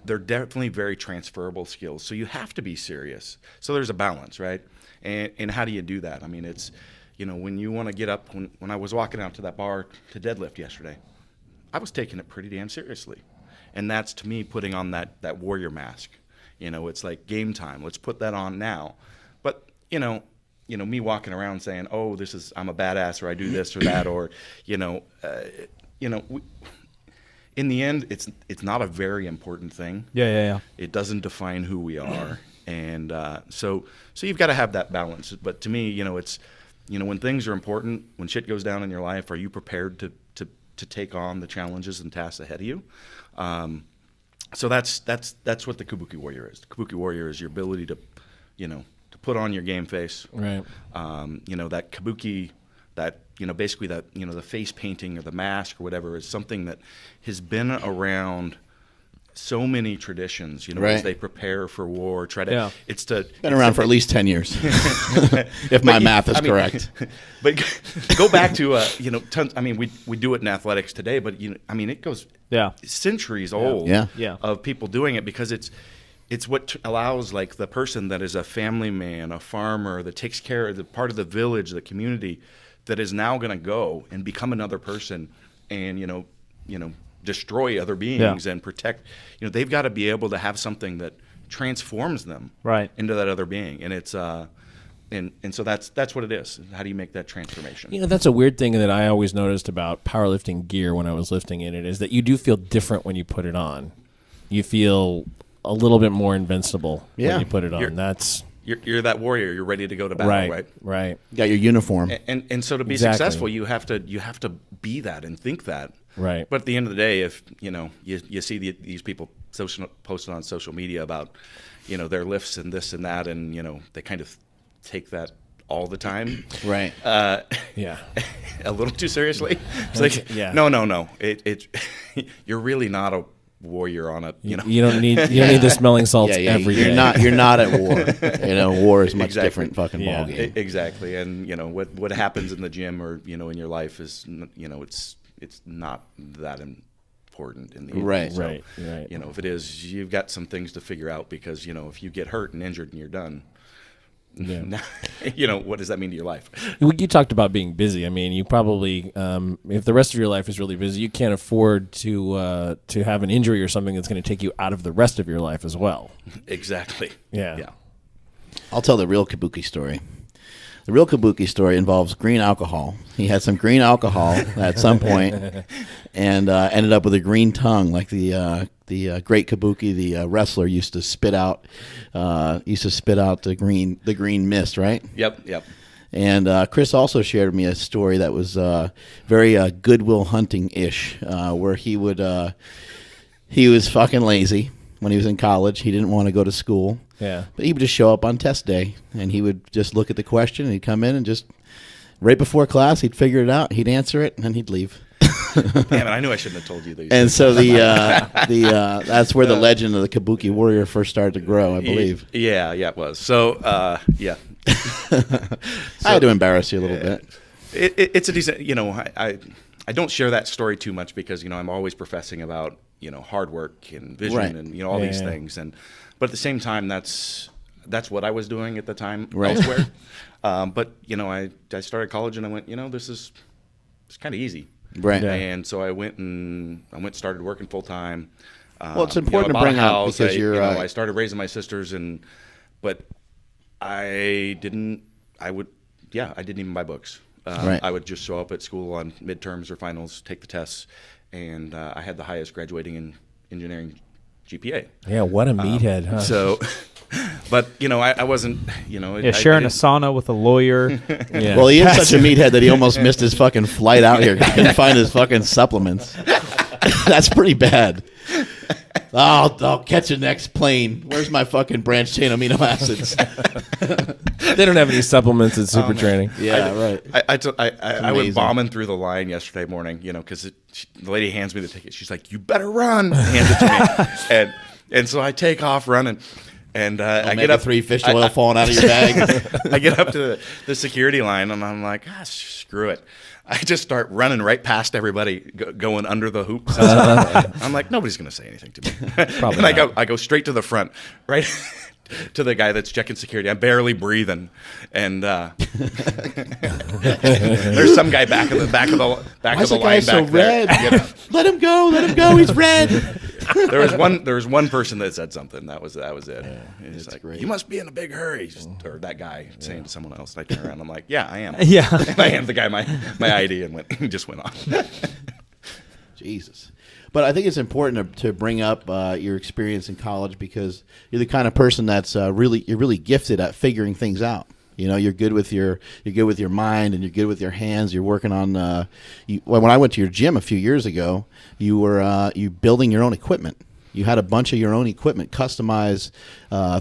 S3: they're definitely very transferable skills. So you have to be serious. So there's a balance, right? And how do you do that? I mean, it's when you want to get up. When I was walking out to that bar to deadlift yesterday, I was taking it pretty damn seriously, and that's to me putting on that warrior mask. It's like game time. Let's put that on now. But me walking around saying, "Oh, I'm a badass," or "I do this or that," or in the end, it's not a very important thing.
S6: Yeah.
S3: It doesn't define who we are, and so you've got to have that balance. But to me, it's when things are important, when shit goes down in your life, are you prepared to take on the challenges and tasks ahead of you? So that's what the Kabuki warrior is. The Kabuki warrior is your ability to put on your game face.
S2: Right.
S3: That Kabuki, that basically that the face painting or the mask or whatever is something that has been around so many traditions.
S5: Right.
S3: As they prepare for war,
S6: Yeah.
S5: Been around for at least 10 years, if my math is correct.
S3: But go back to tons. I mean, we do it in athletics today, but it goes centuries old.
S6: Yeah.
S3: Of people doing it because it's what allows like the person that is a family man, a farmer that takes care of the part of the village, the community, that is now going to go and become another person, and destroy other beings and protect. They've got to be able to have something that transforms them into that other being, and it's and so that's what it is. How do you make that transformation?
S2: That's a weird thing that I always noticed about powerlifting gear when I was lifting in it is that you do feel different when you put it on. You feel a little bit more invincible when you put it on.
S3: You're that warrior. You're ready to go to battle,
S2: right.
S5: You got your uniform.
S3: And so to be
S2: Exactly.
S3: successful, you have to be that and think that.
S2: Right.
S3: But at the end of the day, if you see these people posting on social media about their lifts and this and that, and they kind of take that all the time.
S5: Right.
S2: Yeah.
S3: A little too seriously. It's like,
S2: Yeah.
S3: no. You're really not a warrior on a,
S2: You don't need the smelling salts every day.
S5: You're not at war. War is much
S3: Exactly.
S5: different fucking
S2: Yeah.
S5: ballgame.
S3: Exactly. And what happens in the gym or in your life is it's not that important in the end.
S5: Right.
S3: So,
S2: Right.
S3: if it is, you've got some things to figure out, because if you get hurt and injured and you're done,
S2: Yeah.
S3: what does that mean to your life?
S2: You talked about being busy. I mean, you probably, if the rest of your life is really busy, you can't afford to have an injury or something that's going to take you out of the rest of your life as well.
S3: Exactly.
S2: Yeah.
S5: I'll tell the real Kabuki story. The real Kabuki story involves green alcohol. He had some green alcohol at some point, and ended up with a green tongue, like the great Kabuki, the wrestler, used to spit out the green mist, right?
S3: Yep.
S5: And Chris also shared with me a story that was very Goodwill Hunting-ish, where he was fucking lazy when he was in college. He didn't want to go to school.
S2: Yeah.
S5: But he would just show up on test day, and he would just look at the question, and he'd come in and just, right before class, he'd figure it out, he'd answer it, and then he'd leave.
S3: Damn it, I knew I shouldn't have told you these.
S5: And so that's where the legend of the Kabuki warrior first started to grow, I believe.
S3: Yeah, it was. So, yeah.
S5: I had to embarrass you a little bit.
S3: It's a decent, I don't share that story too much, because, I'm always professing about, hard work and vision
S5: Right.
S3: and, all these things. But at the same time, that's what I was doing at the time
S5: Right.
S3: elsewhere. But, I started college and I went, it's kind of easy.
S5: Right.
S2: Yeah.
S3: And so I went and started working full time.
S5: Well, it's important to
S3: bought a
S5: bring up
S3: house.
S5: because
S3: I started raising my sisters, but I didn't even buy books.
S5: Right.
S3: I would just show up at school on midterms or finals, take the tests, and I had the highest graduating in engineering GPA.
S2: Yeah, what a meathead, huh?
S3: So, but I wasn't,
S6: sharing a sauna with a lawyer.
S2: Yeah.
S5: Well, he is such a meathead that he almost missed his fucking flight out here. He couldn't find his fucking supplements. That's pretty bad. I'll catch the next plane. Where's my fucking branched chain amino acids?
S2: They don't have any supplements at Super Training.
S5: Yeah, right.
S3: I went bombing through the line yesterday morning, because the lady hands me the ticket. She's like, "You better run!" Hands it to me, and so I take off running, and I get up
S5: 3 fish oil falling out of your bag.
S3: I get up to the security line, and I'm like, screw it. I just start running right past everybody, going under the hoops. I'm like, nobody's going to say anything to me.
S2: Probably
S3: and
S2: not.
S3: I go straight to the front, right to the guy that's checking security. I'm barely breathing, and there's some guy back of the
S5: Why is the
S3: line
S5: guy
S3: back
S5: so
S3: there.
S5: red? Let him go. He's red.
S3: There was one person that said something. That was it. He's like,
S5: great.
S3: "You must be in a big hurry," or that guy saying to someone else. And I turn around. I'm like, "Yeah, I am."
S6: Yeah.
S3: And I handed the guy my ID and just went on.
S5: Jesus. But I think it's important to bring up your experience in college, because you're the kind of person that's really gifted at figuring things out. You're good with your mind, and you're good with your hands. You're working on. When I went to your gym a few years ago, you were building your own equipment. You had a bunch of your own equipment, customized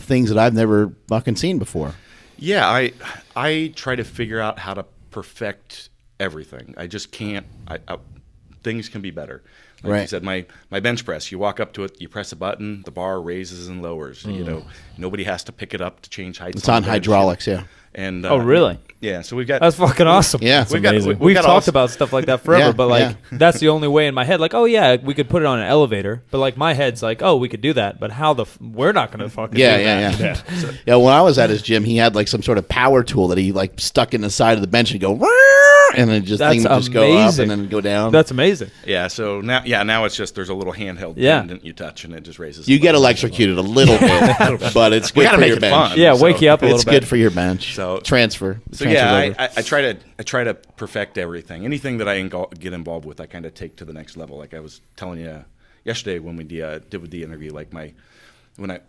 S5: things that I've never fucking seen before.
S3: Yeah, I try to figure out how to perfect everything. I just can't. Things can be better. Like
S5: Right.
S3: you said, my bench press, you walk up to it, you press a button, the bar raises and lowers. Nobody has to pick it up to change heights.
S5: It's on
S3: the bench.
S5: hydraulics, yeah.
S3: And
S6: Oh, really?
S3: Yeah. So we've got.
S6: That's fucking awesome.
S5: Yeah,
S3: we've got.
S2: amazing.
S6: We've
S3: got
S6: talked about stuff like that forever,
S5: Yeah,
S6: but like
S5: yeah.
S6: that's the only way in my head. Like, oh yeah, we could put it on an elevator, but like my head's like, oh, we could do that, but how we're not going to fucking do that.
S5: Yeah. Yeah, when I was at his gym, he had like some sort of power tool that he like stuck in the side of the bench and go, "Wah!" and then
S6: That's
S5: thing would just go up
S6: amazing.
S5: and then go down.
S6: That's amazing.
S3: Yeah. So now it's just there's a little handheld
S6: Yeah.
S3: pendant you touch and it just raises.
S5: You
S3: the
S5: get
S3: button.
S5: electrocuted a little bit, but it's
S3: We
S5: good
S3: gotta
S5: for
S3: make
S5: your
S3: it
S5: bench.
S3: fun.
S6: Yeah,
S3: So
S6: wake you up a little
S5: It's
S6: bit.
S5: good for your bench.
S3: So-
S5: transfer.
S3: So
S5: Transfers
S3: yeah,
S5: over.
S3: I try to perfect everything. Anything that I get involved with, I kind of take to the next level. Like I was telling you yesterday when we did with the interview, like when I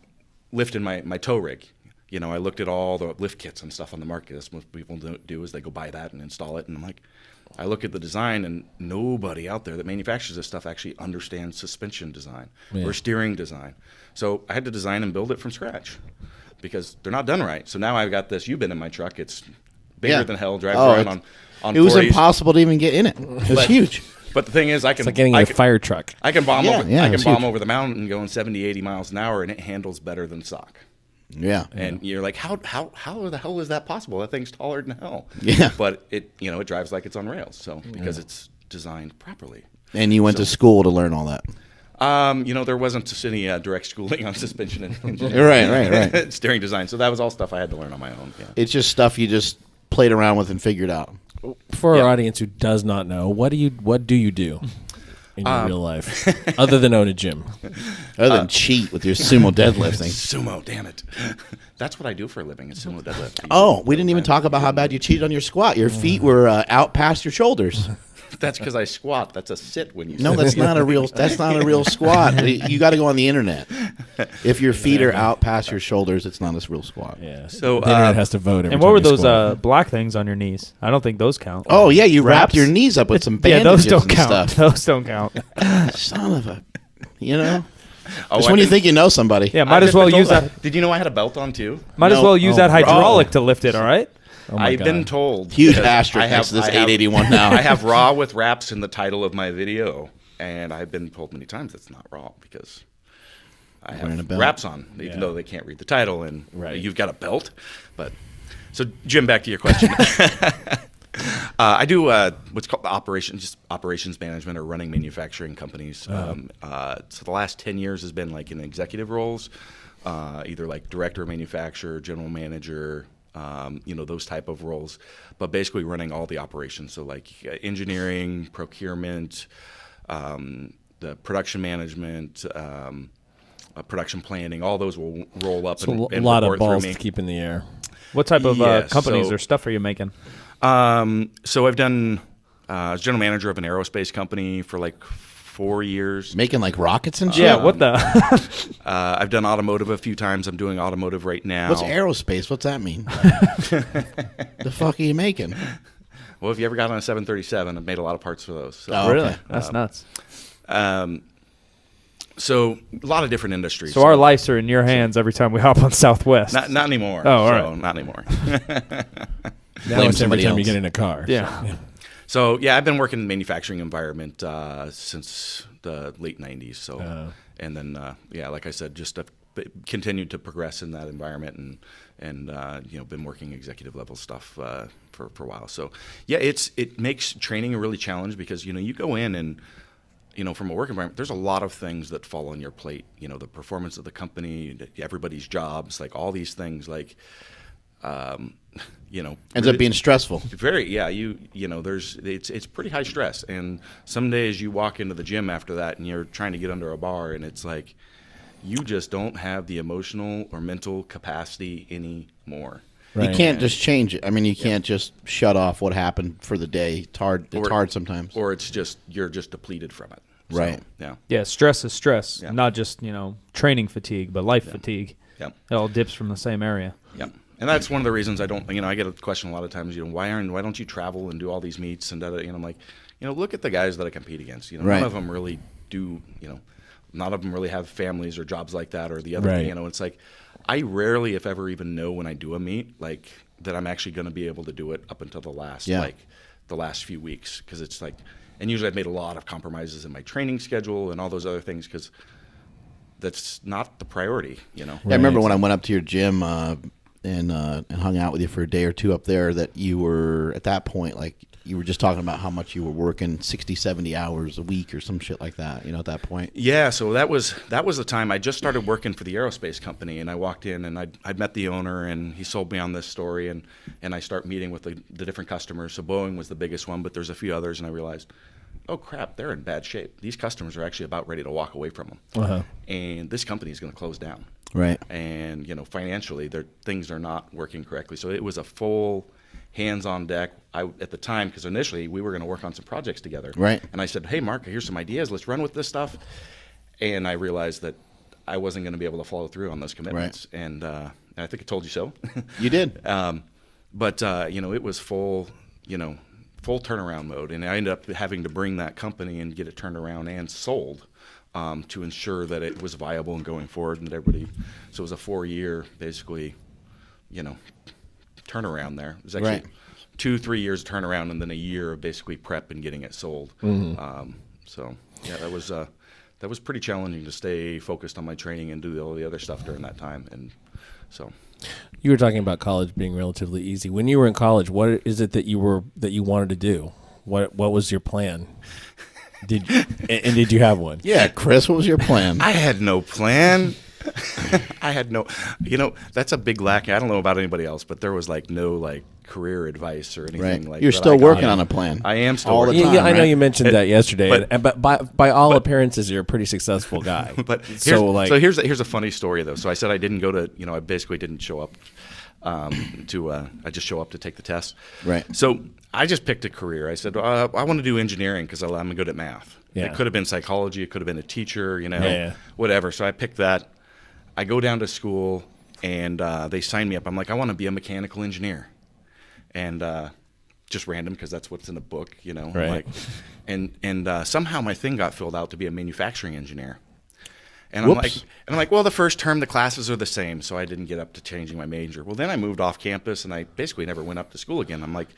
S3: lifted my tow rig, I looked at all the lift kits and stuff on the market. That's what people do is they go buy that and install it. And I'm like, I look at the design, and nobody out there that manufactures this stuff actually understands suspension design or steering design. So I had to design and build it from scratch because they're not done right. So now I've got this U-bend in my truck. It's bigger than hell, drives
S5: Oh,
S3: around on
S5: it was
S3: 40s.
S5: impossible to even get in it. It was huge.
S3: But the thing is, I can
S2: It's like getting a fire truck.
S3: I can bomb
S5: Yeah,
S3: over.
S5: yeah,
S3: I
S5: it
S3: can
S5: was
S3: bomb
S5: huge.
S3: over the mountain going 70, 80 miles an hour, and it handles better than stock.
S5: Yeah.
S3: And you're like, how the hell is that possible? That thing's taller than hell.
S5: Yeah.
S3: But it it drives like it's on rails. So because it's designed properly.
S5: And you went to school to learn all that.
S3: There wasn't any direct schooling on suspension and engineering.
S5: Right.
S3: Steering design. So that was all stuff I had to learn on my own. Yeah.
S5: It's just stuff you just played around with and figured out.
S2: For our audience who does not know, what do you do in your real life other than own a gym?
S5: Other than cheat with your sumo deadlifting.
S3: Sumo, damn it. That's what I do for a living, is sumo deadlifting.
S5: Oh, we didn't even talk about how bad you cheated on your squat. Your feet were out past your shoulders.
S3: That's because I squat. That's a sit when you
S5: No,
S3: sit.
S5: that's not a real squat. You got to go on the internet. If your feet are out past your shoulders, it's not a real squat.
S2: Yeah.
S3: So,
S2: the internet has to vote. Every
S6: And what
S2: time
S6: were
S2: you
S6: those
S2: squat.
S6: black things on your knees? I don't think those count.
S5: Oh yeah, you wrapped
S6: Wraps?
S5: your knees up with some
S6: Yeah,
S5: bandages
S6: those don't
S5: and
S6: count.
S5: stuff.
S6: Those don't count.
S5: Son of a,
S3: Oh,
S5: Just when you think you know somebody.
S6: Yeah, might as well use that.
S3: Did you know I had a belt on too?
S6: Might as
S5: No.
S6: well use
S2: Oh,
S6: that hydraulic
S5: oh.
S6: to lift it. All right.
S2: Oh my
S3: I've
S2: God.
S3: been told.
S5: Huge
S3: because
S5: asterisk next to this 881 now.
S3: I have raw with wraps in the title of my video, and I've been told many times it's not raw because I
S5: Wearing a
S3: have
S5: belt.
S3: wraps on, even though they can't read the title, and
S2: Right.
S3: you've got a belt. But so, Jim, back to your question. I do what's called operations management or running manufacturing companies. So the last 10 years has been like in executive roles, either like director of manufacturer, general manager, those type of roles, but basically running all the operations. So like engineering, procurement, the production management, production planning, all those will roll up
S2: So
S3: and
S2: a lot of
S3: report through
S2: balls
S3: me.
S2: to keep in the air.
S6: What type of
S3: Yeah,
S6: companies
S3: so-
S6: or stuff are you making?
S3: So I've done as general manager of an aerospace company for like 4 years.
S5: Making like rockets and shit.
S6: Yeah. What the?
S3: I've done automotive a few times. I'm doing automotive right now.
S5: What's aerospace? What's that mean? The fuck are you making?
S3: Well, if you ever got on a 737, I've made a lot of parts for those. So,
S5: Oh,
S6: Really?
S5: okay.
S6: That's nuts.
S3: so a lot of different industries.
S6: So our lives are in your hands every time we hop on Southwest.
S3: not anymore.
S6: Oh, all
S3: so,
S6: right.
S3: Not anymore.
S2: Now
S5: Blame
S2: it's every
S5: somebody
S2: time you
S5: else.
S2: get in a car.
S6: Yeah.
S3: So yeah, I've been working in the manufacturing environment since the late '90s. So, and then like I said, just continued to progress in that environment, and been working executive level stuff for a while. So yeah, it makes training a really challenge because you go in and from a work environment, there's a lot of things that fall on your plate. The performance of the company, everybody's jobs, like all these things, like.
S5: Ends up being stressful.
S3: Very, yeah. It's pretty high stress, and some days you walk into the gym after that, and you're trying to get under a bar, and it's like you just don't have the emotional or mental capacity anymore.
S2: Right.
S5: You can't just change it. I mean, you can't just shut off what happened for the day. It's hard. It's hard sometimes.
S3: Or it's just you're just depleted from it. So,
S5: Right.
S3: Yeah.
S6: Yeah. Stress is stress,
S3: Yeah.
S6: not just training fatigue, but life fatigue.
S3: Yeah.
S6: It all dips from the same area.
S3: Yeah. And that's one of the reasons I don't. I get a question a lot of times. Why don't you travel and do all these meets and I'm like, look at the guys that I compete against.
S5: Right.
S3: None of them really do. None of them really have families or jobs like that or the other.
S2: Right.
S3: It's like I rarely, if ever, even know when I do a meet like that I'm actually going to be able to do it up until the last the last few weeks because it's like, and usually I've made a lot of compromises in my training schedule and all those other things because that's not the priority.
S5: Yeah, I remember when I went up to your gym and hung out with you for a day or two up there that you were at that point like you were just talking about how much you were working 60, 70 hours a week or some shit like that, at that point.
S3: Yeah, so that was the time I just started working for the aerospace company, and I walked in and I'd met the owner, and he sold me on this story, and I start meeting with the different customers. So Boeing was the biggest one, but there's a few others, and I realized, oh crap, they're in bad shape. These customers are actually about ready to walk away from them, and this company is going to close down.
S5: Right.
S3: And financially, things are not working correctly. So it was a full hands on deck. At the time, because initially we were going to work on some projects together.
S5: Right.
S3: And I said, hey, Mark, here's some ideas. Let's run with this stuff. And I realized that I wasn't going to be able to follow through on those commitments. Right. And I think I told you so.
S5: You did.
S3: But it was full turnaround mode. And I ended up having to bring that company and get it turned around and sold to ensure that it was viable and going forward. And everybody, so it was a 4-year, basically, turnaround there. It was actually 2-3 years turnaround, and then a year of basically prep and getting it sold. So yeah, that was pretty challenging to stay focused on my training and do all the other stuff during that time. And so
S2: You were talking about college being relatively easy. When you were in college, what is it that you wanted to do? What was your plan? Did you have one?
S5: Yeah, Chris, what was your plan?
S3: I had no plan. I had no, that's a big lack. I don't know about anybody else, but there was like no like career advice or anything
S5: Right.
S3: like.
S5: You're
S3: that
S5: still
S3: I got.
S5: working on a plan.
S3: I am still
S5: all the
S3: working.
S5: time.
S2: Yeah, I know
S5: right?
S2: you mentioned that yesterday,
S3: but-
S2: but by all appearances, you're a pretty successful guy.
S3: But
S2: so
S3: here's a funny story though. So I said I didn't go to, I basically didn't show up I just show up to take the test.
S5: Right.
S3: So I just picked a career. I said I want to do engineering because I'm good at math.
S2: Yeah.
S3: It could have been psychology. It could have been a teacher.
S2: Yeah.
S3: Whatever. So I picked that. I go down to school and they sign me up. I'm like, I want to be a mechanical engineer, and just random because that's what's in the book,
S2: Right.
S3: Like, and somehow my thing got filled out to be a manufacturing engineer. And
S5: Whoops.
S3: I'm like, well, the first term the classes are the same, so I didn't get up to changing my major. Well, then I moved off campus, and I basically never went up to school again. I'm like,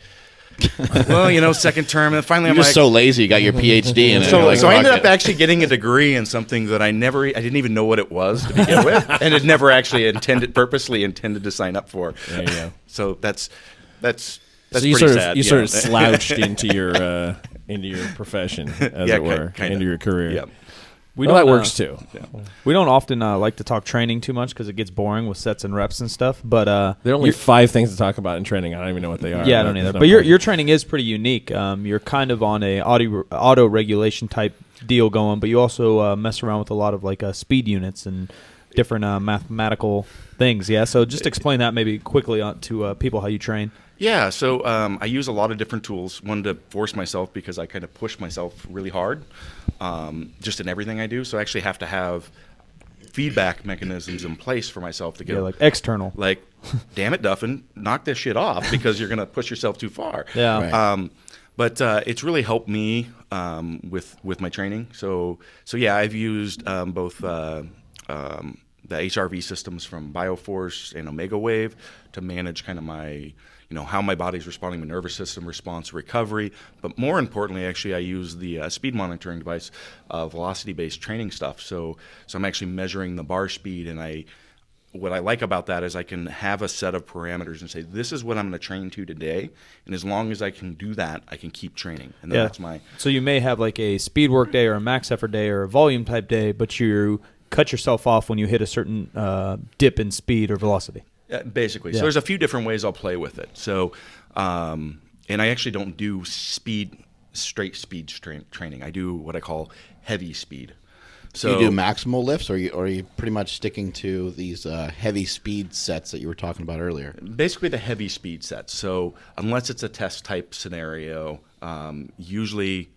S3: well, second term, and finally
S5: You're
S3: I'm
S5: just
S3: like,
S5: so lazy. You got your PhD in it.
S3: so,
S5: You're like,
S3: so I ended
S5: fuck
S3: up
S5: it.
S3: actually getting a degree in something that I didn't even know what it was to begin with, and had never actually purposely intended to sign up for.
S2: There you go.
S3: So that's
S2: so
S3: pretty
S2: you sort of
S3: sad.
S2: you
S3: yeah.
S2: sort of slouched into your profession, as
S3: Yeah,
S2: it were,
S3: kinda.
S2: into your career.
S3: Yeah.
S2: Well, that works too.
S6: We don't often like to talk training too much because it gets boring with sets and reps and stuff. But
S2: There are only 5 things to talk about in training. I don't even know what they are.
S6: yeah, I don't either. But your training is pretty unique. You're kind of on a auto regulation type deal going, but you also mess around with a lot of like speed units and different mathematical things. Yeah, so just explain that maybe quickly to people how you train.
S3: Yeah, so I use a lot of different tools. One to force myself because I kind of push myself really hard, just in everything I do. So I actually have to have feedback mechanisms in place for myself to get
S6: Yeah, like external.
S3: like, damn it, Duffin, knock this shit off because you're going to push yourself too far.
S6: Yeah.
S5: Right.
S3: But it's really helped me with my training. So yeah, I've used both the HRV systems from Bioforce and Omega Wave to manage kind of my, how my body's responding, my nervous system response, recovery. But more importantly, actually, I use the speed monitoring device, velocity-based training stuff. So I'm actually measuring the bar speed, and what I like about that is I can have a set of parameters and say, this is what I'm going to train to today. And as long as I can do that, I can keep training. And
S6: Yeah.
S3: that's my...
S6: So you may have like a speed work day or a max effort day or a volume type day, but you cut yourself off when you hit a certain dip in speed or velocity.
S3: Basically.
S6: Yeah.
S3: So there's a few different ways I'll play with it. So, and I actually don't do straight speed training. I do what I call heavy speed. So
S5: Do you do maximal lifts, or are you pretty much sticking to these heavy speed sets that you were talking about earlier?
S3: basically the heavy speed sets. So unless it's a test type scenario, usually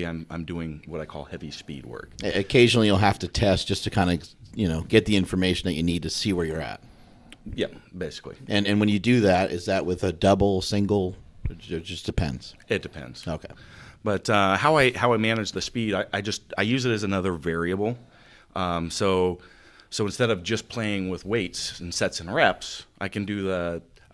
S3: I'm doing what I call heavy speed work.
S5: Occasionally, you'll have to test just to kind of get the information that you need to see where you're at.
S3: Yeah, basically.
S5: And when you do that, is that with a double, single? It just depends.
S3: It depends.
S5: Okay.
S3: But how I manage the speed, I use it as another variable. So instead of just playing with weights and sets and reps, I can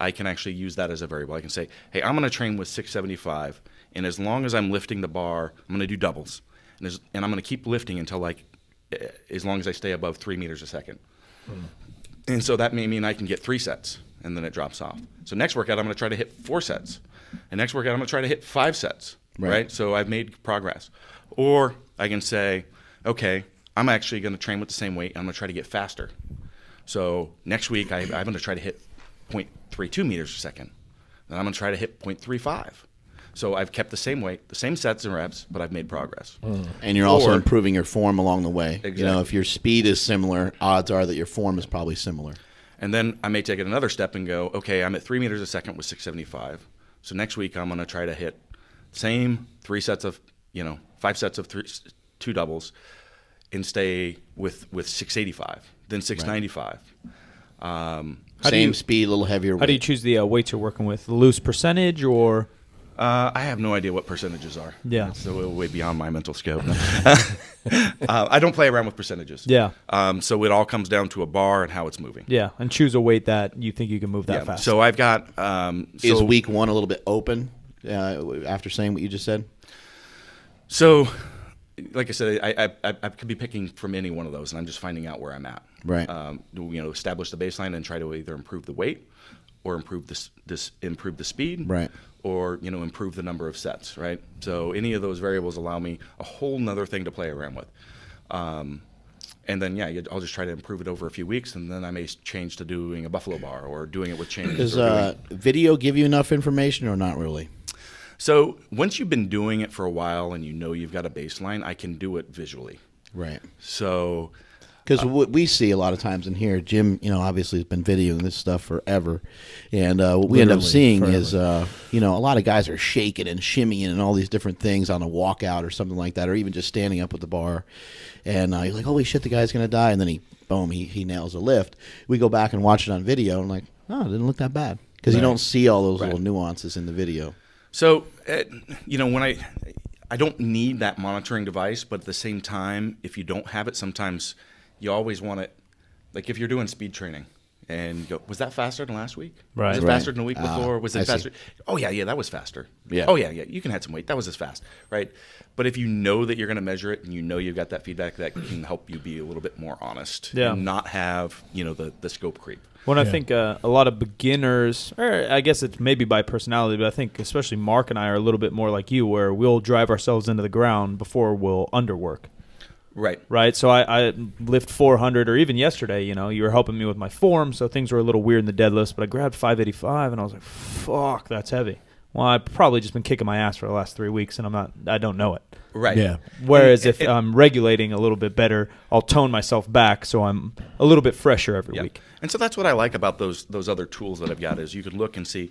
S3: actually use that as a variable. I can say, hey, I'm going to train with 675, and as long as I'm lifting the bar, I'm going to do doubles, and I'm going to keep lifting until as long as I stay above 3 meters a second. And so that may mean I can get 3 sets, and then it drops off. So next workout, I'm going to try to hit 4 sets. And next workout, I'm going to try to hit 5 sets, right? So I've made progress. Or I can say, okay, I'm actually going to train with the same weight, and I'm going to try to get faster. So next week, I'm going to try to hit 0.32 meters a second. Then I'm going to try to hit 0.35. So I've kept the same weight, the same sets and reps, but I've made progress.
S5: And you're also
S3: Or-
S5: improving your form along the way.
S3: Exactly.
S5: If your speed is similar, odds are that your form is probably similar.
S3: And then I may take it another step and go, okay, I'm at 3 meters a second with 675. So next week I'm going to try to hit same 5 sets of 2 doubles, and stay with 685, then 695.
S5: Same speed, a little heavier weight.
S6: How do you choose the weights you're working with? The loose percentage or
S3: I have no idea what percentages are.
S6: Yeah.
S3: It's way beyond my mental scope. I don't play around with percentages.
S6: Yeah.
S3: So it all comes down to a bar and how it's moving.
S6: Yeah, and choose a weight that you think you can move that fast.
S3: So I've got.
S5: Is week 1 a little bit open after saying what you just said?
S3: So, like I said, I could be picking from any one of those, and I'm just finding out where I'm at.
S5: Right.
S3: Establish the baseline and try to either improve the weight, or improve improve the speed,
S5: Right.
S3: or improve the number of sets, right? So any of those variables allow me a whole nother thing to play around with. And then I'll just try to improve it over a few weeks, and then I may change to doing a buffalo bar or doing it with chains.
S5: Does video give you enough information or not really?
S3: So once you've been doing it for a while and you've got a baseline, I can do it visually.
S5: Right.
S3: So.
S5: Because what we see a lot of times in here, Jim, obviously has been videoing this stuff forever, and what we end up seeing is, a lot of guys are shaking and shimmying and all these different things on a walkout or something like that, or even just standing up with the bar, and you're like, holy shit, the guy's gonna die, and then he nails a lift. We go back and watch it on video, and like, oh, it didn't look that bad, because you don't see all those little nuances in the video.
S3: So, when I don't need that monitoring device, but at the same time, if you don't have it, sometimes you always want it, like if you're doing speed training and you go, was that faster than last week?
S6: Right.
S3: Was it faster than the week before? Was it faster? Oh, yeah, that was faster.
S5: Yeah.
S3: Oh, yeah, you can add some weight. That was as fast, right? But if you know that you're going to measure it and you've got that feedback, that can help you be a little bit more honest and not have, the scope creep.
S6: When I think a lot of beginners, or I guess it's maybe by personality, but I think especially Mark and I are a little bit more like you, where we'll drive ourselves into the ground before we'll underwork. Right. So I lift 400, or even yesterday, you were helping me with my form, so things were a little weird in the deadlifts, but I grabbed 585 and I was like, fuck, that's heavy. Well, I've probably just been kicking my ass for the last 3 weeks, and I don't know it.
S3: Right.
S2: Yeah.
S6: Whereas if I'm regulating a little bit better, I'll tone myself back so I'm a little bit fresher every week.
S3: And so that's what I like about those other tools that I've got, is you can look and see,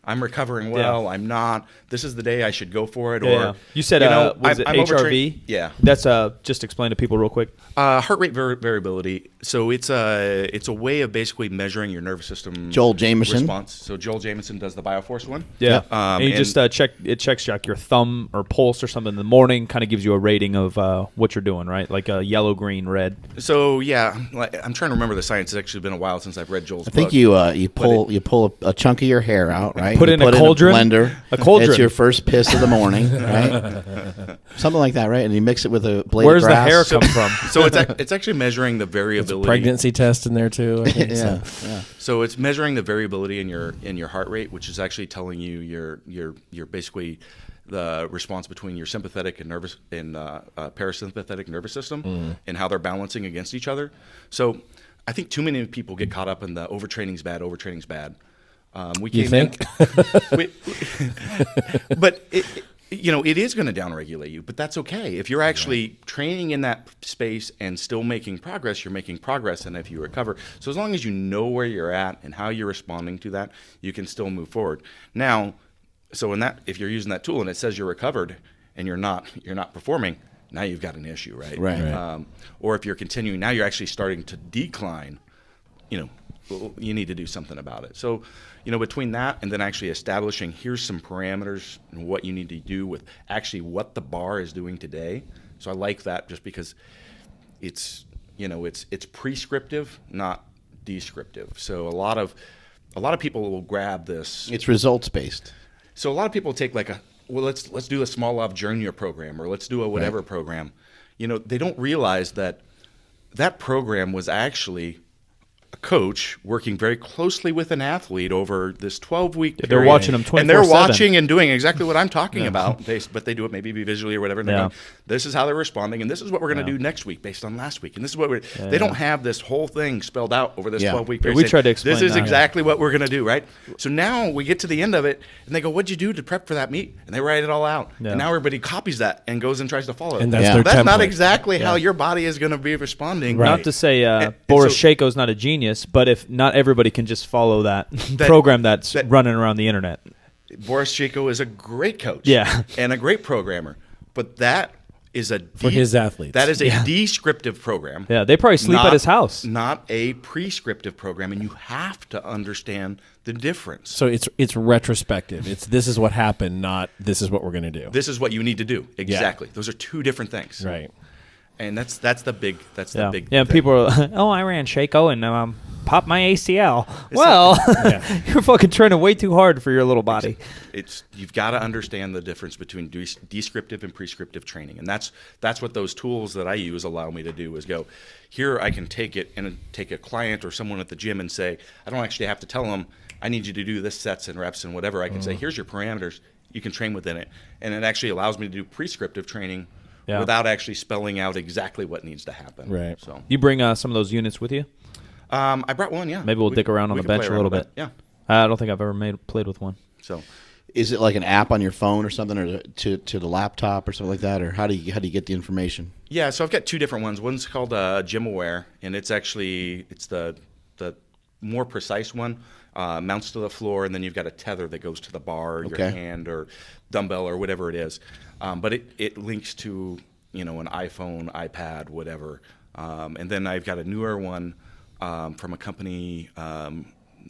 S3: I'm recovering well. Yeah. I'm not. This is the day I should go for it.
S6: Yeah. Or you said, was it HRV?
S3: Yeah.
S6: That's just explain to people real quick.
S3: Heart rate variability. So it's a way of basically measuring your nervous system.
S5: Joel Jamieson.
S3: Response. So Joel Jamieson does the BioForce one.
S6: Yeah. And you just checks your thumb or pulse or something in the morning. Kind of gives you a rating of what you're doing, right? Like a yellow, green, red.
S3: So yeah, I'm trying to remember the science. It's actually been a while since I've read Joel's book.
S5: I think you pull a chunk of your hair out, right?
S6: Put it in a cauldron.
S5: Blender.
S6: A cauldron.
S5: It's your first piss of the morning, right? Something like that, right? And you mix it with a blade
S6: Where's
S5: of grass.
S6: the hair come from?
S3: So it's actually measuring the variability.
S2: Pregnancy test in there too. I think,
S5: yeah.
S3: So it's measuring the variability in your heart rate, which is actually telling you your basically the response between your sympathetic and parasympathetic nervous system and how they're balancing against each other. So I think too many people get caught up in the overtraining's bad.
S2: You think?
S3: But it is going to downregulate you, but that's okay. If you're actually training in that space and still making progress, you're making progress, and if you recover. So as long as you know where you're at and how you're responding to that, you can still move forward. Now, if you're using that tool and it says you're recovered and you're not performing, now you've got an issue, right?
S5: Right.
S3: Or if you're continuing, now you're actually starting to decline, you need to do something about it. So, between that and then actually establishing, here's some parameters and what you need to do with actually what the bar is doing today. So I like that just because it's prescriptive, not descriptive. So a lot of people will grab this.
S5: It's results based.
S3: So a lot of people take let's do a small love junior program, or let's do a whatever program. They don't realize that program was actually a coach working very closely with an athlete over this 12-week period.
S6: They're watching them 24/7.
S3: And they're watching and doing exactly what I'm talking about, but they do it maybe visually or whatever. And they're going, this is how they're responding, and this is what we're going to do next week based on last week. And this is what they don't have this whole thing spelled out over this 12-week period.
S6: We tried to explain
S3: this is exactly what we're going to do, right? So now we get to the end of it, and they go, what'd you do to prep for that meet? And they write it all out. Yeah. And now everybody copies that and goes and tries to follow it.
S2: And that's their
S3: That's
S2: template.
S3: not exactly how your body is going to be responding.
S6: Not to say Boris Shako's not a genius, but if not everybody can just follow that program that's running around the internet.
S3: Boris Shako is a great coach,
S6: and
S3: a great programmer, but that is a
S2: For his athletes.
S3: That is a descriptive program.
S6: Yeah, they probably sleep at his house.
S3: Not a prescriptive program, and you have to understand the difference.
S2: So it's retrospective. This is what happened, not this is what we're going to do.
S3: This is what you need to do. Exactly. Those are two different things.
S2: Right.
S3: And that's the big big
S6: Yeah,
S3: thing.
S6: people are oh, I ran Shaco and popped my ACL. Well, you're fucking training way too hard for your little body.
S3: You've got to understand the difference between descriptive and prescriptive training, and that's what those tools that I use allow me to do. Is go here, I can take it and take a client or someone at the gym and say, I don't actually have to tell them I need you to do this sets and reps and whatever. I can say, here's your parameters. You can train within it, and it actually allows me to do prescriptive training. Yeah. Without actually spelling out exactly what needs to happen.
S2: Right.
S3: So
S6: you bring some of those units with you?
S3: I brought one. Yeah.
S6: Maybe we'll dick around on the bench a little bit.
S3: Yeah.
S6: I don't think I've ever played with one.
S3: So,
S5: is it like an app on your phone or something, or to the laptop or something like that, or how do you get the information?
S3: Yeah. So I've got two different ones. One's called Gym Aware, and it's the more precise one. Mounts to the floor, and then you've got a tether that goes to the bar, your hand, or dumbbell, or whatever it is. But it links to an iPhone, iPad, whatever. And then I've got a newer one from a company.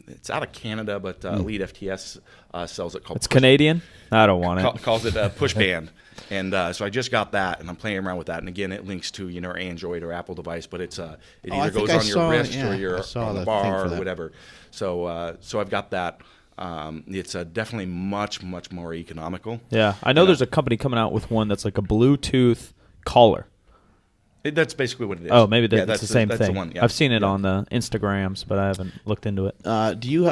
S3: It's out of Canada, but Elite FTS sells it. Called
S6: It's Canadian? I don't want it.
S3: Calls it Push Band. And so I just got that, and I'm playing around with that. And again, it links to our Android or Apple device, but it either goes on your wrist or your on the bar or whatever. So I've got that. It's definitely much more economical.
S6: Yeah, I know there's a company coming out with one that's like a Bluetooth collar.
S3: That's basically what it is.
S6: Oh, maybe that's the same thing.
S3: The one, yeah.
S6: I've seen it on the Instagrams, but I haven't looked into it.
S5: Do you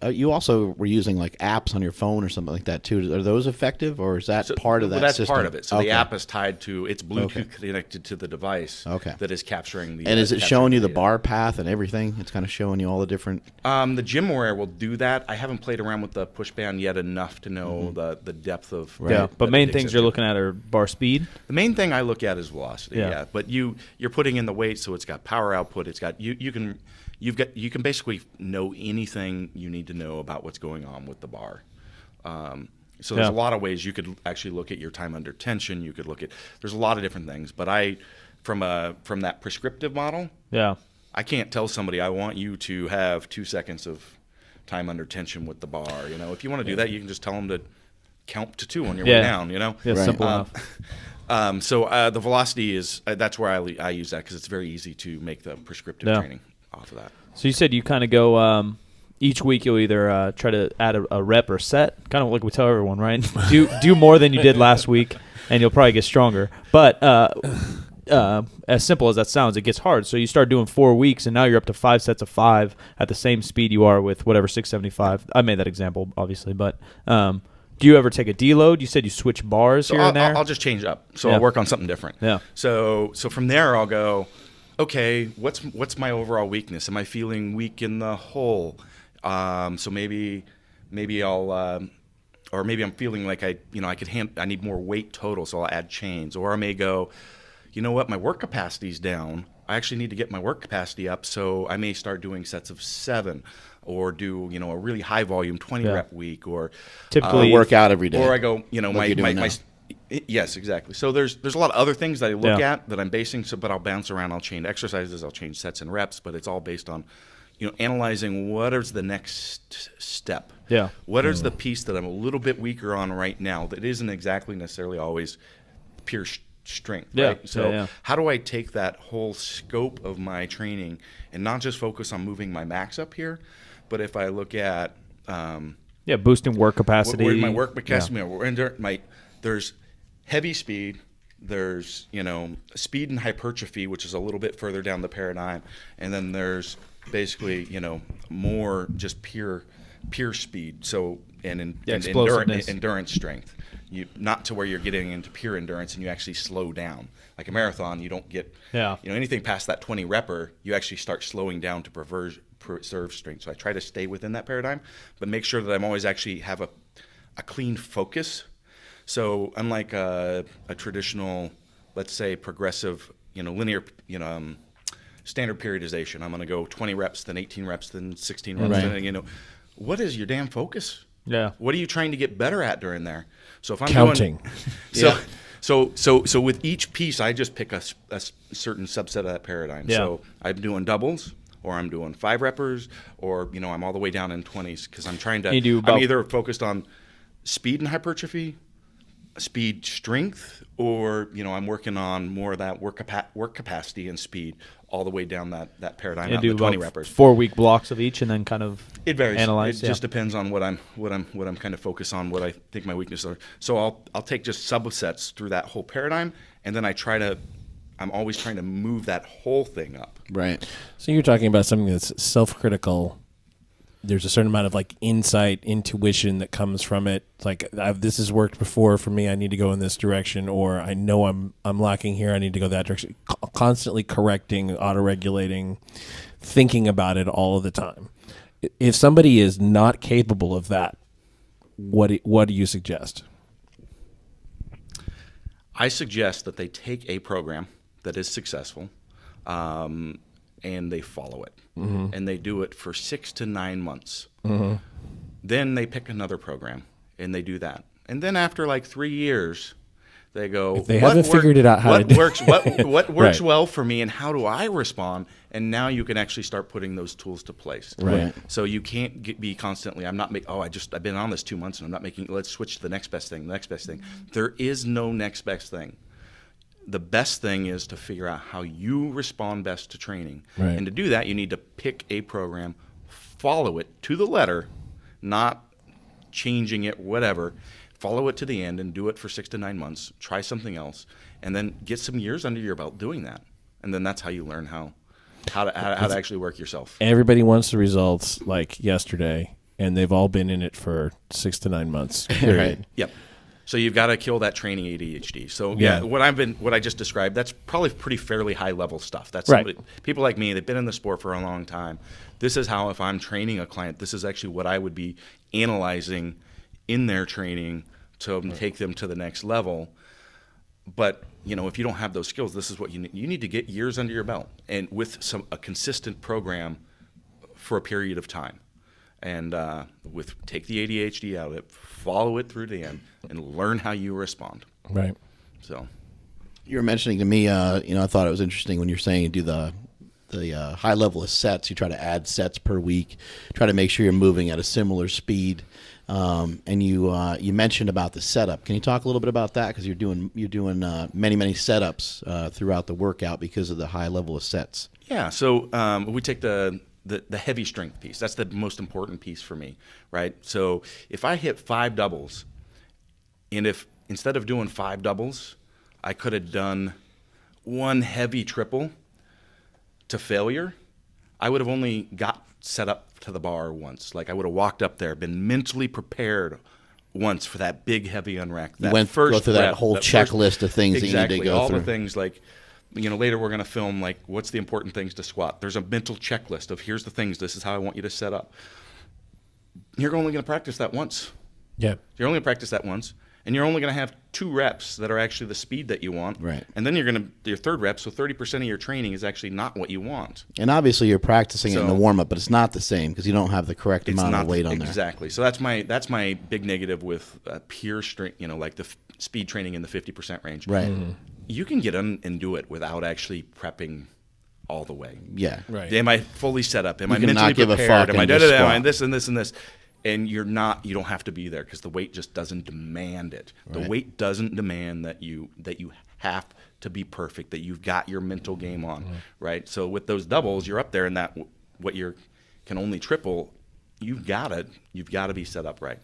S5: you also were using like apps on your phone or something like that too? Are those effective, or is that part of that
S3: that's
S5: system?
S3: part of it. So the app is tied to it's Bluetooth connected to the device. That is capturing the.
S5: And is it showing you the bar path and everything? It's kind of showing you all the different.
S3: The GymAware will do that. I haven't played around with the push band yet enough to know the depth of.
S6: Yeah, but main things you're looking at are bar speed.
S3: The main thing I look at is velocity. Yeah, but you're putting in the weight, so it's got power output. It's got you can basically know anything you need to know about what's going on with the bar. So there's a lot of ways you could actually look at your time under tension. You could look at there's a lot of different things. But from that prescriptive model, I can't tell somebody I want you to have 2 seconds of time under tension with the bar. If you want to do that, you can just tell them to count to 2 on your way down.
S6: Simple enough.
S3: So the velocity is that's where I use that because it's very easy to make the prescriptive training off of that.
S6: So you said you kind of go each week you'll either try to add a rep or set, kind of like we tell everyone, right? do more than you did last week, and you'll probably get stronger. But as simple as that sounds, it gets hard. So you start doing 4 weeks, and now you're up to 5 sets of 5 at the same speed you are with whatever 675. I made that example, obviously, but. Do you ever take a deload? You said you switch bars here and there.
S3: I'll just change up. So I'll work on something different.
S6: Yeah.
S3: So from there I'll go, okay, what's my overall weakness? Am I feeling weak in the hole? So maybe I'll or maybe I'm feeling like I need more weight total, so I'll add chains. Or I may go, you know what, my work capacity's down. I actually need to get my work capacity up, so I may start doing sets of 7. Or do a really high volume 20 rep week, or
S6: typically
S5: work out every day.
S3: Or I go, my yes, exactly. So there's a lot of other things that I look at that I'm basing. But I'll bounce around. I'll change exercises. I'll change sets and reps. But it's all based on, analyzing what is the next step.
S6: Yeah.
S3: What is the piece that I'm a little bit weaker on right now that isn't exactly necessarily always pure strength.
S6: Yeah.
S3: Right? So how do I take that whole scope of my training and not just focus on moving my max up here? But if I look at
S6: boosting work capacity,
S3: where my work capacity, there's heavy speed, there's speed and hypertrophy, which is a little bit further down the paradigm, and then there's basically more just pure speed. So and endurance strength. Not to where you're getting into pure endurance and you actually slow down. Like a marathon, you don't get anything past that 20 repper, you actually start slowing down to preserve strength. So I try to stay within that paradigm, but make sure that I'm always actually have a clean focus. So unlike a traditional, let's say progressive, linear, standard periodization, I'm going to go 20 reps, then 18 reps, then 16 reps, then, what is your damn focus?
S6: Yeah.
S3: What are you trying to get better at during there? So if I'm
S2: counting.
S3: So with each piece, I just pick a certain subset of that paradigm.
S6: Yeah.
S3: So I'm doing doubles, or I'm doing 5-reppers, or I'm all the way down in 20s because I'm trying to. I'm either focused on speed and hypertrophy, speed strength, or I'm working on more of that work capacity and speed all the way down that paradigm. Out
S6: do
S3: the 20-reppers.
S6: 4-week blocks of each, and then kind of
S3: it varies.
S6: Analyze.
S3: It just depends on what I'm kind of focused on, what I think my weaknesses are. So I'll take just subsets through that whole paradigm, and then I'm always trying to move that whole thing up.
S5: Right.
S2: So you're talking about something that's self-critical. There's a certain amount of like insight, intuition that comes from it. Like this has worked before for me. I need to go in this direction, or I know I'm lacking here. I need to go that direction. Constantly correcting, auto-regulating, thinking about it all of the time. If somebody is not capable of that, what do you suggest?
S3: I suggest that they take a program that is successful, and they follow it. Mm-hmm. And they do it for 6 to 9 months. Mm-hmm. Then they pick another program, and they do that. And then after like 3 years, they go,
S2: if they haven't figured it out how to do
S3: what works
S2: right.
S3: well for me, and how do I respond? And now you can actually start putting those tools to place.
S2: Right.
S3: So you can't be constantly, I've been on this 2 months, and I'm not making, let's switch to the next best thing, There is no next best thing. The best thing is to figure out how you respond best to training.
S2: Right.
S3: And to do that, you need to pick a program, follow it to the letter, not changing it, whatever. Follow it to the end and do it for 6 to 9 months. Try something else, and then get some years under your belt doing that. And then that's how you learn how to actually work yourself.
S2: Everybody wants the results like yesterday, and they've all been in it for 6 to 9 months. Period.
S3: Right. Yep. So you've got to kill that training ADHD. So yeah, what I just described, that's probably pretty fairly high level stuff. That's
S2: right.
S3: People like me, they've been in the sport for a long time. This is how, if I'm training a client, this is actually what I would be analyzing in their training to take them to the next level. But if you don't have those skills, this is what you need. You need to get years under your belt, and with a consistent program for a period of time. And take the ADHD out of it, follow it through the end, and learn how you respond.
S2: Right.
S3: So,
S5: you were mentioning to me, I thought it was interesting when you're saying you do the high level of sets. You try to add sets per week, try to make sure you're moving at a similar speed. And you mentioned about the setup. Can you talk a little bit about that? Because you're doing many setups throughout the workout because of the high level of sets.
S3: Yeah. So we take the heavy strength piece. That's the most important piece for me, right? So if I hit 5 doubles, and if instead of doing 5 doubles, I could have done 1 heavy triple to failure, I would have only got set up to the bar once. Like I would have walked up there, been mentally prepared once for that big heavy unrack. That
S5: go through that whole checklist of things
S3: exactly,
S5: that you need to go
S3: all
S5: through.
S3: The things like, later we're going to film like what's the important things to squat. There's a mental checklist of here's the things. This is how I want you to set up. You're only going to practice that once.
S2: Yeah.
S3: You're only going to practice that once, and you're only going to have 2 reps that are actually the speed that you want.
S5: Right.
S3: And then your third rep, so 30% of your training is actually not what you want.
S5: And obviously you're practicing it in the warm up, but it's not the same because you don't have the correct amount of weight on there.
S3: Exactly. So that's my big negative with pure strength. Like the speed training in the 50% range.
S5: Right.
S2: Mm-hmm.
S3: You can get in and do it without actually prepping all the way.
S5: Yeah.
S2: Right.
S3: Am I fully set up? Am I
S5: can
S3: mentally
S5: not give a
S3: prepared?
S5: fuck
S3: Am I
S5: and just
S3: Am I
S5: squat.
S3: this and this and this? And you don't have to be there because the weight just doesn't demand it. The
S5: Right.
S3: weight doesn't demand that you have to be perfect, that you've got your mental game on, right? So with those doubles, you're up there in that what you can only triple. You've got to be set up right.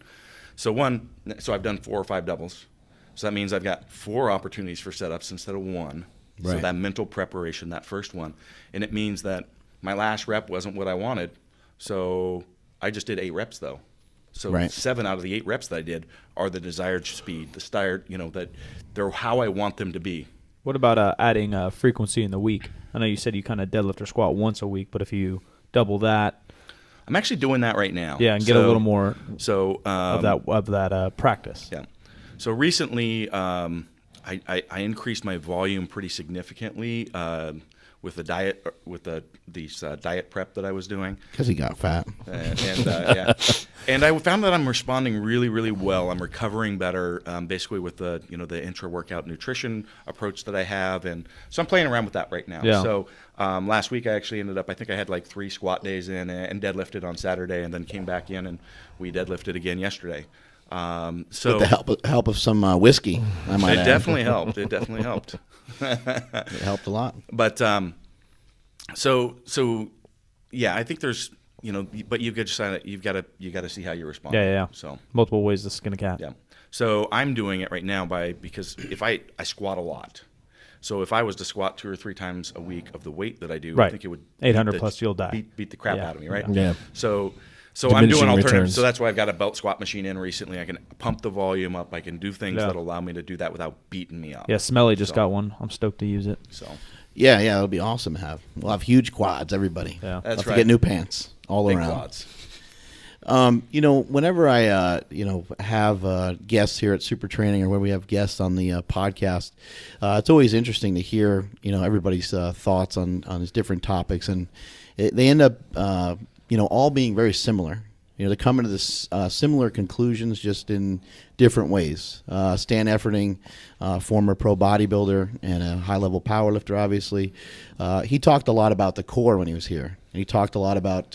S3: So I've done 4 or 5 doubles. So that means I've got 4 opportunities for setups instead of 1. So
S5: Right.
S3: that mental preparation, that first one. And it means that my last rep wasn't what I wanted. So I just did 8 reps though. So
S5: Right.
S3: 7 out of the 8 reps that I did are the desired speed, that they're how I want them to be.
S6: What about adding frequency in the week? I know you said you kind of deadlift or squat once a week, but if you double that,
S3: I'm actually doing that right now.
S6: yeah, and get a little more of that practice.
S3: Yeah. So recently, I increased my volume pretty significantly with the diet, these diet prep that I was doing.
S5: Because he got fat.
S3: Yeah. And I found that I'm responding really, really well. I'm recovering better, basically with the intra-workout nutrition approach that I have, and so I'm playing around with that right now.
S6: Yeah.
S3: So last week I actually ended up, I think I had like 3 squat days in and deadlifted on Saturday, and then came back in and we deadlifted again yesterday. So
S5: With the help of some whiskey, I might
S3: it
S5: add.
S3: definitely helped. It definitely helped.
S5: It helped a lot.
S3: But so yeah, I think there's but you've got to see how you respond.
S6: Yeah.
S3: So
S6: multiple ways to skin a cat.
S3: yeah. So I'm doing it right now because if I squat a lot. So if I was to squat 2 or 3 times a week of the weight that I do,
S6: Right.
S3: I think it would
S6: 800 plus, you'll die.
S3: Beat the crap
S6: Yeah.
S3: out of me, right?
S2: Yeah.
S3: So I'm doing
S2: Diminishing
S3: alternatives.
S2: returns.
S3: So that's why I've got a belt squat machine in recently. I can pump the volume up. I can do things
S6: Yeah.
S3: that allow me to do that without beating me up.
S6: Yeah, Smelly just
S3: So-
S6: got one. I'm stoked to use it.
S3: So
S5: Yeah, it'll be awesome to have. We'll have huge quads, everybody.
S6: Yeah.
S3: That's
S5: Have
S3: right.
S5: to get new pants all
S3: Big
S5: around.
S3: quads.
S5: Whenever I, have guests here at Super Training, or when we have guests on the podcast, it's always interesting to hear, everybody's thoughts on these different topics, and they end up, all being very similar. They come into this similar conclusions, just in different ways. Stan Efferding, former pro bodybuilder and a high-level powerlifter, obviously, he talked a lot about the core when he was here. And he talked a lot about,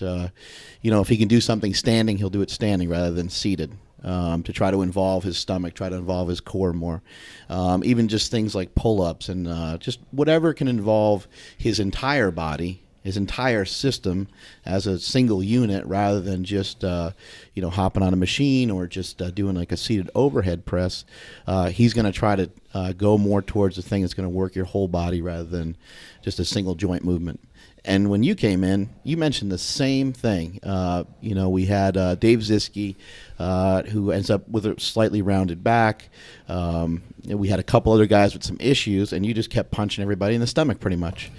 S5: if he can do something standing, he'll do it standing rather than seated, to try to involve his stomach, try to involve his core more. Even just things like pull-ups and just whatever can involve his entire body, his entire system as a single unit, rather than just hopping on a machine or just doing like a seated overhead press. He's going to try to go more towards the thing that's going to work your whole body rather than just a single joint movement. And when you came in, you mentioned the same thing. We had Dave Ziske, who ends up with a slightly rounded back. We had a couple other guys with some issues, and you just kept punching everybody in the stomach pretty much.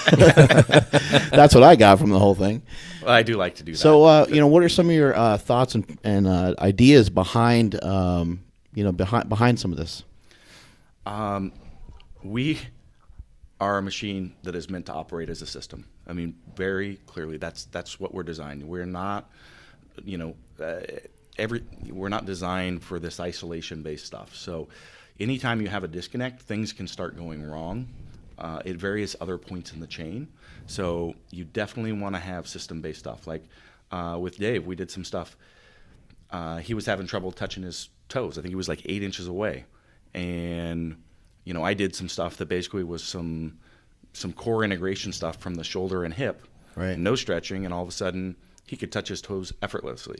S5: That's what I got from the whole thing.
S3: Well, I do like to do that.
S5: So, what are some of your thoughts and ideas behind, behind some of this?
S3: We are a machine that is meant to operate as a system. I mean, very clearly, that's what we're designed. We're not, we're not designed for this isolation-based stuff. So, anytime you have a disconnect, things can start going wrong at various other points in the chain. So, you definitely want to have system-based stuff. Like with Dave, we did some stuff. He was having trouble touching his toes. I think he was like 8 inches away, and I did some stuff that basically was some core integration stuff from the shoulder and hip,
S5: right?
S3: No stretching, and all of a sudden he could touch his toes effortlessly.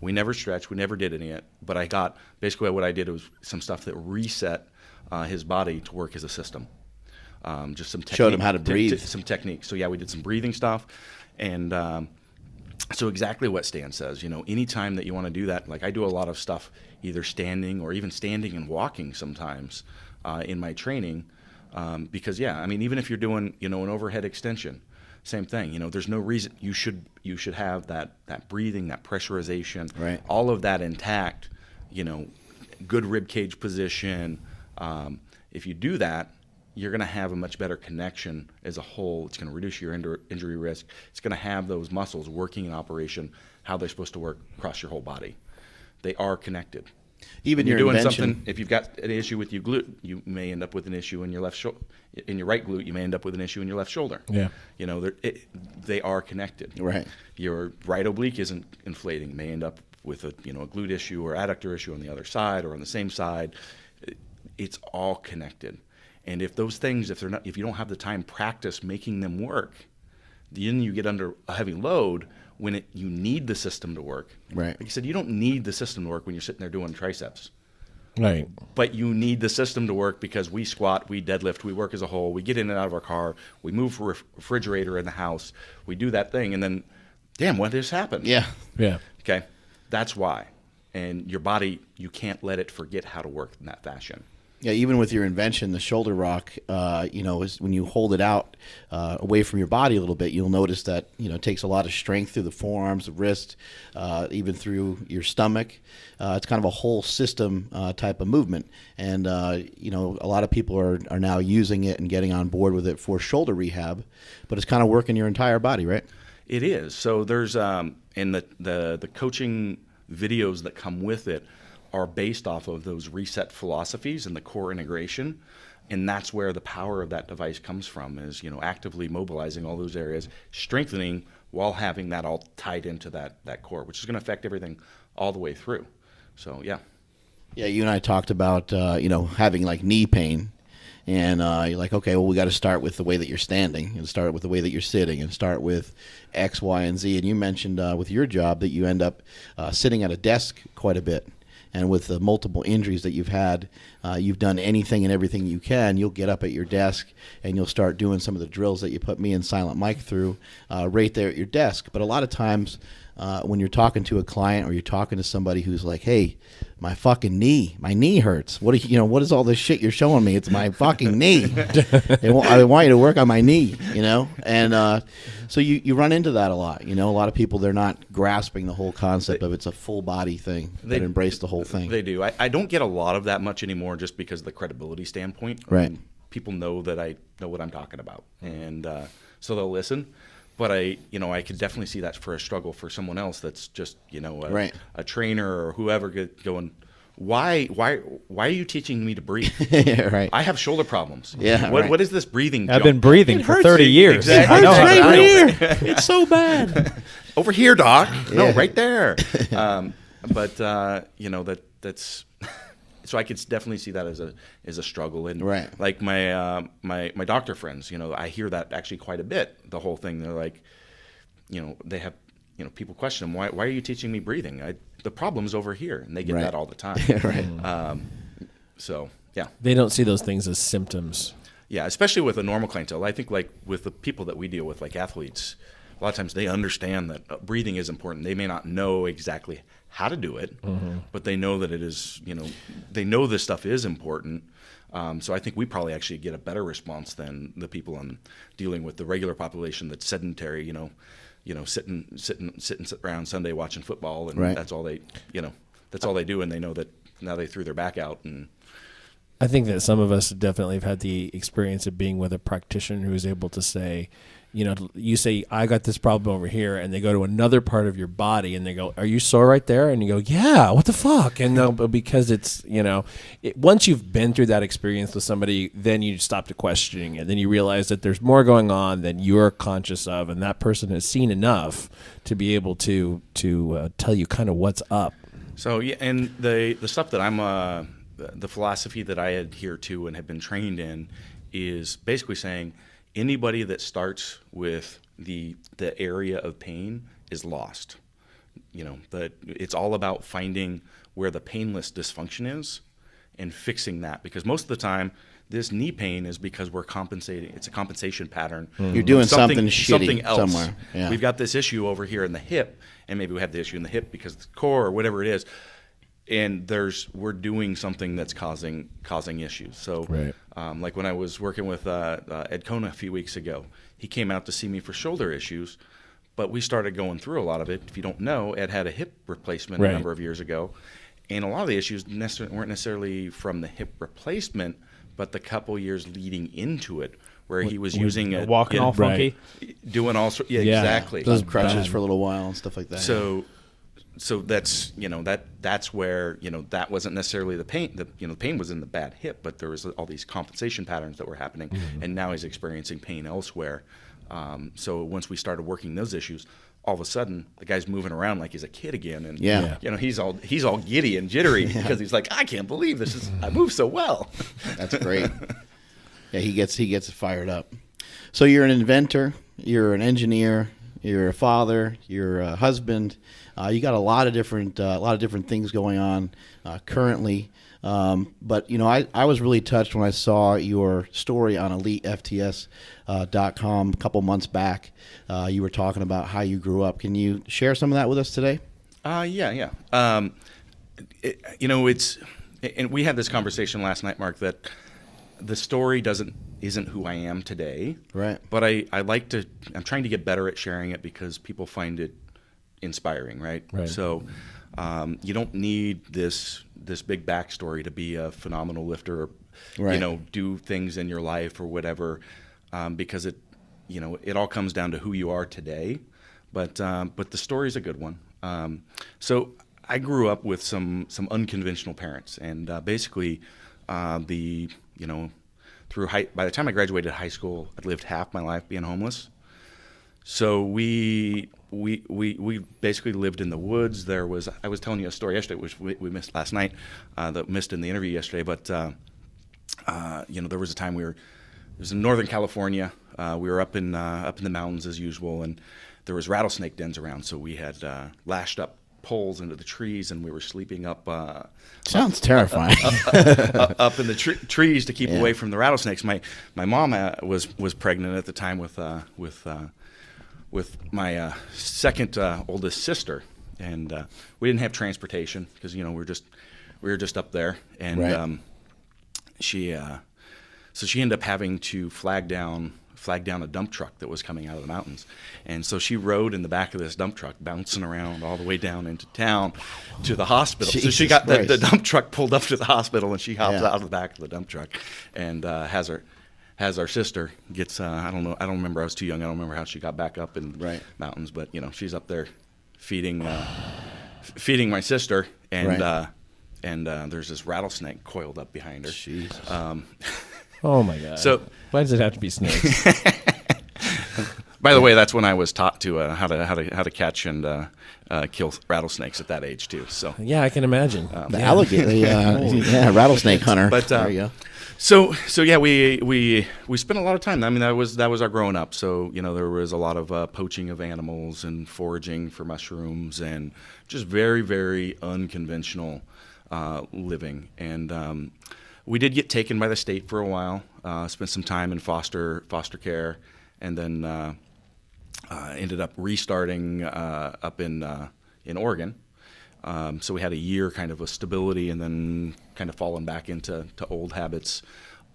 S3: We never stretched, we never did any of it, but I got basically what I did was some stuff that reset his body to work as a system. Just some technique,
S5: showed him how to breathe,
S3: some techniques. So yeah, we did some breathing stuff, and so exactly what Stan says. Anytime that you want to do that, like I do a lot of stuff either standing or even standing and walking sometimes. In my training, because even if you're doing an overhead extension, same thing. There's no reason you should have that breathing, that pressurization,
S5: right?
S3: All of that intact. Good rib cage position. If you do that, you're going to have a much better connection as a whole. It's going to reduce your injury risk. It's going to have those muscles working in operation how they're supposed to work across your whole body. They are connected.
S5: Even
S3: you're
S5: your
S3: doing
S5: invention.
S3: something. If you've got an issue with your glute, you may end up with an issue in your left shoulder. In your right glute, you may end up with an issue in your left shoulder.
S2: Yeah,
S3: they are connected.
S5: Right.
S3: Your right oblique isn't inflating. You may end up with a glute issue or adductor issue on the other side or on the same side. It's all connected. And if those things, if you don't have the time practice making them work, then you get under a heavy load when you need the system to work.
S5: Right.
S3: Like you said, you don't need the system to work when you're sitting there doing triceps.
S2: right.
S3: But you need the system to work because we squat, we deadlift, we work as a whole, we get in and out of our car, we move a refrigerator in the house, we do that thing, and then, damn, what just happened?
S5: Yeah.
S3: Okay, that's why. And your body, you can't let it forget how to work in that fashion.
S5: Yeah, even with your invention, the shoulder rock, is when you hold it out away from your body a little bit, you'll notice that, it takes a lot of strength through the forearms, the wrist, even through your stomach. It's kind of a whole system type of movement. And, a lot of people are now using it and getting on board with it for shoulder rehab, but it's kind of working your entire body, right?
S3: It is. So there's, in the coaching videos that come with it, are based off of those reset philosophies and the core integration. And that's where the power of that device comes from, is, actively mobilizing all those areas, strengthening while having that all tied into that core, which is going to affect everything all the way through. So, yeah.
S5: Yeah, you and I talked about, having like knee pain. And you're like, okay, well, we got to start with the way that you're standing and start with the way that you're sitting and start with X, Y, and Z. And you mentioned with your job that you end up sitting at a desk quite a bit. And with the multiple injuries that you've had, you've done anything and everything you can. You'll get up at your desk and you'll start doing some of the drills that you put me and Silent Mike through right there at your desk. But a lot of times when you're talking to a client or you're talking to somebody who's like, hey, my knee hurts. What is all this shit you're showing me? It's my fucking knee. I want you to work on my knee, And so you run into that a lot. A lot of people, they're not grasping the whole concept of it's a full body thing. They embrace the whole thing.
S3: They do. I don't get a lot of that much anymore just because of the credibility standpoint.
S5: Right.
S3: People know that I know what I'm talking about. And so they'll listen. But I could definitely see that for a struggle for someone else that's just, a trainer or whoever going, why are you teaching me to breathe?
S5: Yeah, right.
S3: I have shoulder problems.
S5: Yeah,
S3: What is this breathing
S6: I've
S3: junk?
S6: been breathing for 30 years.
S3: Exactly.
S6: I know how to
S5: right
S6: breathe.
S5: here. It's so bad.
S3: Over here, doc. No,
S5: Yeah.
S3: right there. That's so I could definitely see that as a struggle. And
S5: right.
S3: like my doctor friends, I hear that actually quite a bit. The whole thing, they're like, they have, people question them, why are you teaching me breathing? The problem's over here, and they get
S5: Right.
S3: that all the time.
S5: Right.
S3: So yeah.
S2: They don't see those things as symptoms.
S3: Yeah, especially with a normal clientele. I think like with the people that we deal with, like athletes, a lot of times they understand that breathing is important. They may not know exactly how to do it, but they know that it is, they know this stuff is important. So I think we probably actually get a better response than the people dealing with the regular population that's sedentary, sitting around Sunday watching football, and
S5: right.
S3: that's all they, that's all they do, and they know that now they threw their back out. And
S2: I think that some of us definitely have had the experience of being with a practitioner who is able to say, you say, I got this problem over here, and they go to another part of your body, and they go, are you sore right there? And you go, yeah, what the fuck? And because it's, once you've been through that experience with somebody, then you stop to questioning, and then you realize that there's more going on than you're conscious of, and that person has seen enough to be able to tell you kind of what's up.
S3: So, yeah, and the stuff that I'm, the philosophy that I adhere to and have been trained in is basically saying, anybody that starts with the area of pain is lost. That it's all about finding where the painless dysfunction is and fixing that. Because most of the time, this knee pain is because we're compensating. It's a compensation pattern.
S5: You're doing something shitty
S3: something else.
S5: somewhere. Yeah.
S3: We've got this issue over here in the hip, and maybe we have the issue in the hip because of the core or whatever it is. And we're doing something that's causing issues. So,
S2: right.
S3: Like when I was working with Ed Kona a few weeks ago, he came out to see me for shoulder issues, but we started going through a lot of it. If you don't know, Ed had a hip replacement
S2: right.
S3: a number of years ago, and a lot of the issues weren't necessarily from the hip replacement, but the couple years leading into it, where he was using it,
S6: walking all funky,
S3: doing all sorts. Yeah, exactly.
S5: Those crutches for a little while and stuff like that.
S3: So that's that's where that wasn't necessarily the pain. The pain was in the bad hip, but there was all these compensation patterns that were happening, and now he's experiencing pain elsewhere. So once we started working those issues, all of a sudden the guy's moving around like he's a kid again, and he's all giddy and jittery because he's like, I can't believe this is I move so well.
S5: That's great. Yeah, he gets fired up. So you're an inventor, you're an engineer, you're a father, you're a husband. You got a lot of different things going on currently. But I was really touched when I saw your story on EliteFTS.com a couple months back. You were talking about how you grew up. Can you share some of that with us today?
S3: Yeah. It's and we had this conversation last night, Mark, that the story isn't who I am today.
S5: Right.
S3: But I'm trying to get better at sharing it because people find it inspiring, right?
S2: Right.
S3: So you don't need this big backstory to be a phenomenal lifter or,
S5: Right.
S3: do things in your life or whatever, because it all comes down to who you are today. But the story's a good one. So I grew up with some unconventional parents, and basically by the time I graduated high school, I'd lived half my life being homeless. So we basically lived in the woods. I was telling you a story yesterday, which we missed last night, that missed in the interview yesterday. But there was a time it was in Northern California. We were up in the mountains as usual, and there was rattlesnake dens around. So we had lashed up poles into the trees, and we were sleeping up.
S5: Sounds terrifying.
S3: Up in the trees to keep away from the rattlesnakes. My mom was pregnant at the time with my second oldest sister, and we didn't have transportation because we were just up there, and
S5: Right.
S3: she ended up having to flag down a dump truck that was coming out of the mountains. And so she rode in the back of this dump truck, bouncing around all the way down into town to the hospital. So she got the dump truck pulled up to the hospital, and she hops out of the back of the dump truck and has our sister gets, I don't remember, I was too young, I don't remember how she got back up in mountains, but she's up there feeding my sister, and there's this rattlesnake coiled up behind her.
S5: Jesus.
S2: Oh my God.
S3: So
S2: why does it have to be snakes?
S3: by the way, that's when I was taught to how to catch and kill rattlesnakes at that age too. So
S2: Yeah, I can imagine.
S5: The alligator, rattlesnake hunter.
S3: But
S5: there you go.
S3: So yeah, we spent a lot of time. I mean, that was our growing up. So there was a lot of poaching of animals and foraging for mushrooms and just very, very unconventional living. And we did get taken by the state for a while. Spent some time in foster care, and then ended up restarting up in Oregon. So we had a year kind of a stability, and then kind of falling back into old habits.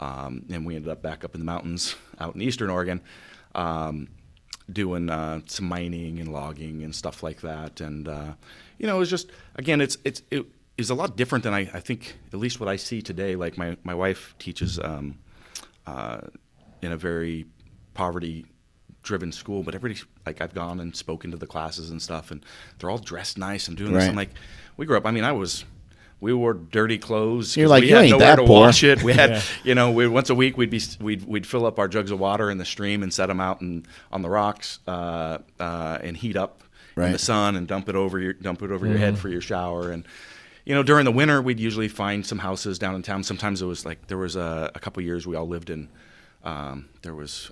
S3: And we ended up back up in the mountains out in eastern Oregon, doing some mining and logging and stuff like that. And it was just, again, it is a lot different than I think, at least what I see today. Like my wife teaches in a very poverty-driven school, but everybody, like, I've gone and spoken to the classes and stuff, and they're all dressed nice and doing this.
S5: Right.
S3: I'm like, we grew up. I mean, we wore dirty clothes.
S5: You're like,
S3: we
S5: you
S3: had
S5: ain't
S3: nowhere
S5: that
S3: to
S5: poor.
S3: wash it. We had, once a week we'd fill up our jugs of water in the stream and set them out on the rocks and heat up in the sun and dump it over your head for your shower. And during the winter, we'd usually find some houses down in town. Sometimes it was like, there was a couple years we all lived in. I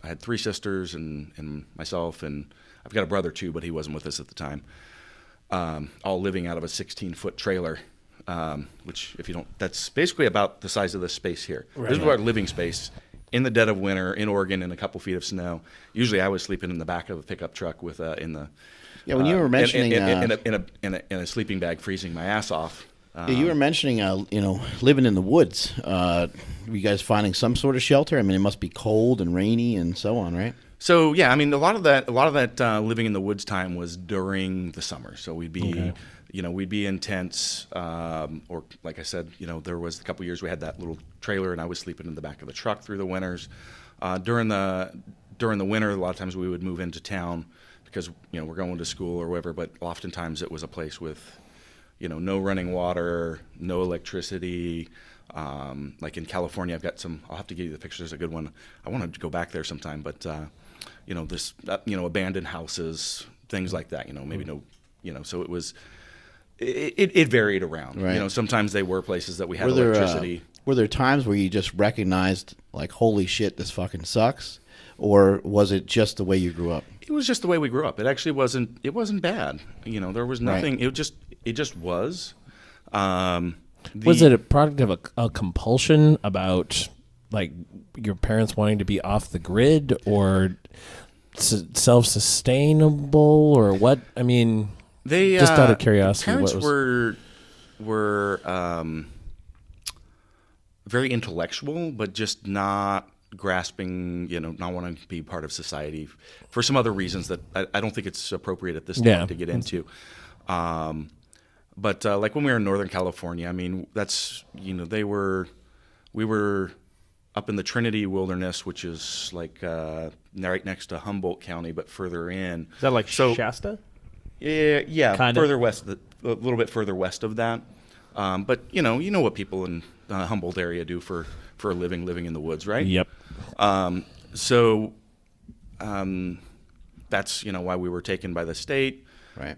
S3: had 3 sisters and myself, and I've got a brother too, but he wasn't with us at the time. All living out of a 16-foot trailer, which that's basically about the size of this space here.
S2: Right.
S3: This is our living space in the dead of winter in Oregon in a couple feet of snow. Usually I was sleeping in the back of a pickup truck with when
S5: you were mentioning
S3: in a sleeping bag, freezing my ass off.
S5: You were mentioning, living in the woods. Were you guys finding some sort of shelter? I mean, it must be cold and rainy and so on, right?
S3: So yeah, I mean, a lot of that living in the woods time was during the summer. So we'd be, we'd be in tents, or like I said, there was a couple years we had that little trailer, and I was sleeping in the back of the truck through the winters. During the winter, a lot of times we would move into town because we're going to school or whatever. But oftentimes it was a place with no running water, no electricity. Like in California, I've got I'll have to give you the picture. There's a good one. I want to go back there sometime, but abandoned houses, things like that, maybe so it varied around.
S5: Right.
S3: Sometimes they were places that we had electricity.
S5: Were there times where you just recognized, like, holy shit, this fucking sucks? Or was it just the way you grew up?
S3: It was just the way we grew up. It actually wasn't bad. There was nothing.
S5: Right.
S3: It just was.
S2: Was it a product of a compulsion about, like, your parents wanting to be off the grid, or self-sustainable, or what? I mean,
S3: they
S2: just out of curiosity,
S3: parents
S2: what was...
S3: were very intellectual, but just not grasping, not wanting to be part of society for some other reasons that I don't think it's appropriate at this time to get into. But like when we were in Northern California, I mean, that's, we were up in the Trinity Wilderness, which is like right next to Humboldt County, but further in.
S6: Is that like Shasta?
S3: Yeah,
S6: Kinda?
S3: further west, a little bit further west of that. But you know what people in the Humboldt area do for a living in the woods, right?
S2: Yep.
S3: So that's why we were taken by the state.
S5: Right.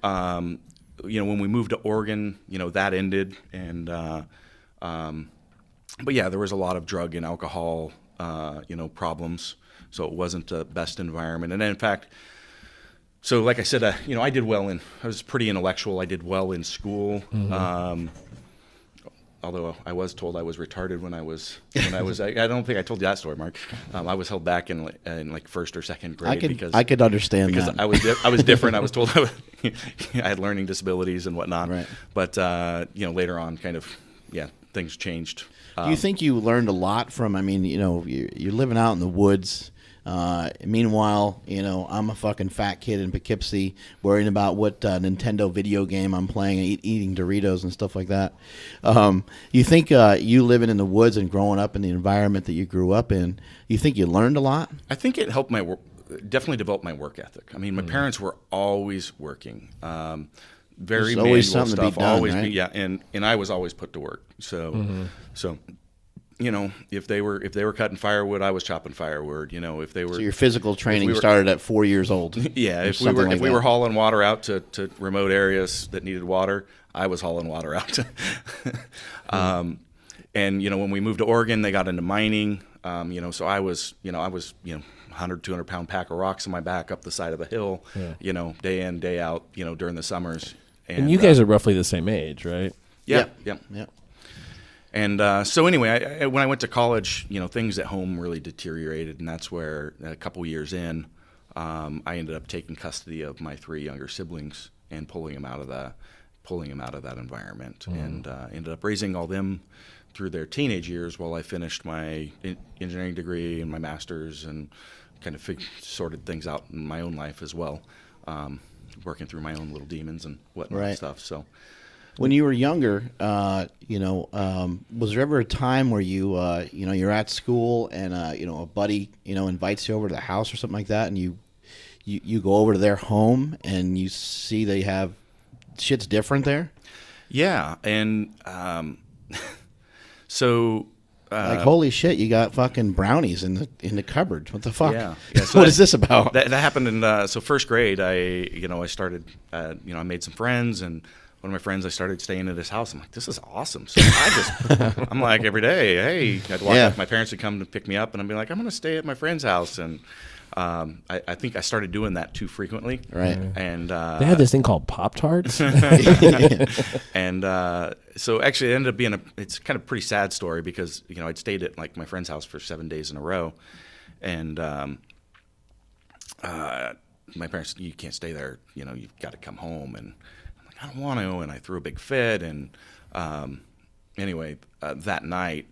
S3: When we moved to Oregon, that ended, and but yeah, there was a lot of drug and alcohol, problems. So it wasn't the best environment, and then, in fact. So, like I said, I did well I was pretty intellectual. I did well in school. Although I was told I was retarded when I was, I don't think I told you that story, Mark. I was held back in like first or second grade
S5: I could understand
S3: because
S5: that.
S3: I was different. I was told I had learning disabilities and whatnot.
S5: Right.
S3: But later on, kind of, things changed.
S5: Do you think you learned a lot from? I mean, you're living out in the woods. Meanwhile, I'm a fucking fat kid in Poughkeepsie worrying about what Nintendo video game I'm playing, eating Doritos and stuff like that. You think you living in the woods and growing up in the environment that you grew up in, you think you learned a lot?
S3: I think it helped definitely develop my work ethic. I mean, my parents were always working. Very manual
S5: always something
S3: stuff.
S5: to be done,
S3: always
S5: right?
S3: and I was always put to work. So if they were cutting firewood, I was chopping firewood. If they were.
S5: So your physical training started at 4 years old.
S3: Yeah, if we were hauling water out to remote areas that needed water, I was hauling water out. And when we moved to Oregon, they got into mining. So I was 100, 200 pound pack of rocks on my back up the side of the hill. Yeah. Day in, day out. During the summers.
S2: And you guys are roughly the same age, right?
S3: Yeah. And so anyway, when I went to college, things at home really deteriorated, and that's where a couple years in, I ended up taking custody of my 3 younger siblings and pulling them out of that environment, and ended up raising all them through their teenage years while I finished my engineering degree and my master's, and kind of sorted things out in my own life as well, working through my own little demons and whatnot stuff. So.
S5: When you were younger, was there ever a time where you're at school and a buddy invites you over to the house or something like that, and you go over to their home and you see they have shit's different there? Yeah,
S3: and so
S5: like holy shit, you got fucking brownies in the cupboard. What the fuck?
S3: Yeah. So
S5: what is this about?
S3: That happened in first grade. I started I made some friends, and one of my friends, I started staying at his house. I'm like, this is awesome. So I'm like, every day, hey, I'd walk up. My parents would come to pick me up, and I'd be like, I'm going to stay at my friend's house. And I think I started doing that too frequently.
S5: Right.
S3: And
S2: they had this thing called Pop-Tarts.
S3: And so actually it ended up being it's kind of a pretty sad story because, I'd stayed at like my friend's house for 7 days in a row. And my parents, you can't stay there. You've got to come home. And I don't want to, and I threw a big fit, and anyway, that night,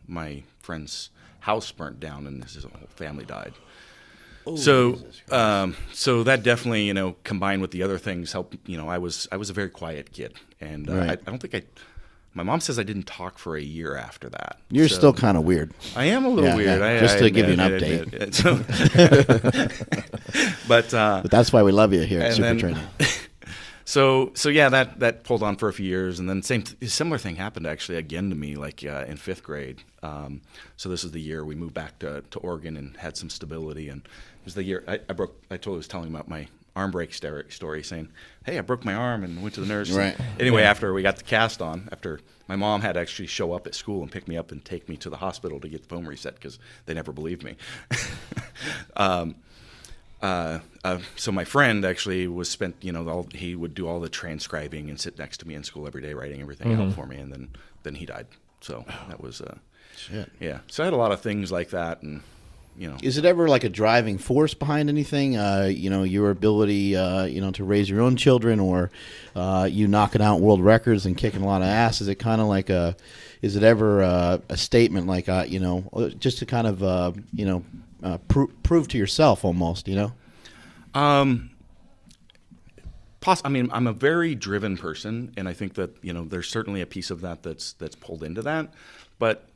S3: my friend's house burnt down, and his whole family died. Oh, so that definitely, combined with the other things, helped. I was a very quiet kid, and I don't think my mom says I didn't talk for a year after that.
S5: You're still kind of weird.
S3: I am a little weird.
S5: Yeah. Just to give you an update.
S3: But
S5: that's why we love you here at Super Training.
S3: So yeah, that pulled on for a few years, and then similar thing happened actually again to me, like in 5th grade. So this is the year we moved back to Oregon and had some stability, and it was the year I was telling about my arm break story, saying, "Hey, I broke my arm and went to the nurse."
S5: Right.
S3: Anyway, after we got the cast on, after my mom had to actually show up at school and pick me up and take me to the hospital to get the foam reset because they never believed me. So my friend actually was he would do all the transcribing and sit next to me in school every day, writing everything out for me, and then he died. So that was
S5: shit.
S3: Yeah. So I had a lot of things like that, and
S5: Is it ever like a driving force behind anything? Your ability, to raise your own children, or you knocking out world records and kicking a lot of ass? Is it kind of like is it ever a statement like, just to kind of, prove to yourself almost,
S3: I'm a very driven person, and I think that there's certainly a piece of that that's pulled into that. But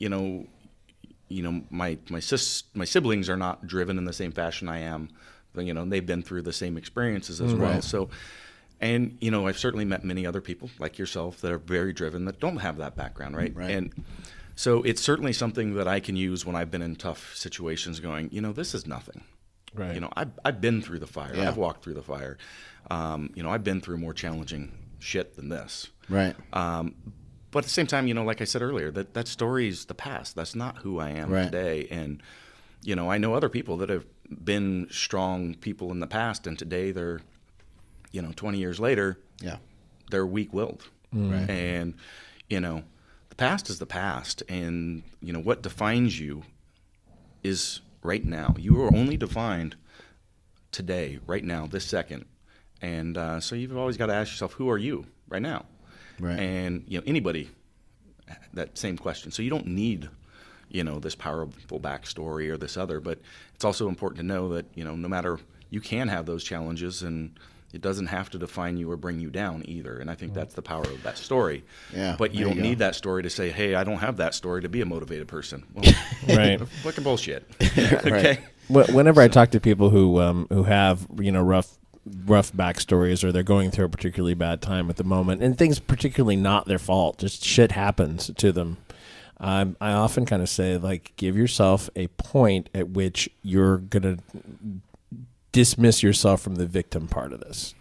S3: my siblings are not driven in the same fashion I am. They've been through the same experiences as well. So, and I've certainly met many other people like yourself that are very driven that don't have that background, right? And so it's certainly something that I can use when I've been in tough situations. Going, this is nothing. Right. I've been through the fire. Yeah. I've walked through the fire. I've been through more challenging shit than this. Right. But at the same time, like I said earlier, that story's the past. That's not who I am today. And, I know other people that have been strong people in the past, and today they're, 20 years later, they're weak-willed. Right. And, the past is the past. And, what defines you is right now. You are only defined today, right now, this second. And so you've always got to ask yourself, who are you right now? Right. And, anybody, that same question. So you don't need, this powerful backstory or this other, but it's also important to know that, no matter, you can have those challenges, and it doesn't have to define you or bring you down either. And I think that's the power of that story. Yeah. But you don't need that story to say, hey, I don't have that story to be a motivated person. Well, right. Fucking bullshit. Okay.
S2: Whenever I talk to people who have, rough backstories, or they're going through a particularly bad time at the moment, and things particularly not their fault, just shit happens to them, I often kind of say, like, give yourself a point at which you're going to dismiss yourself from the victim part of this,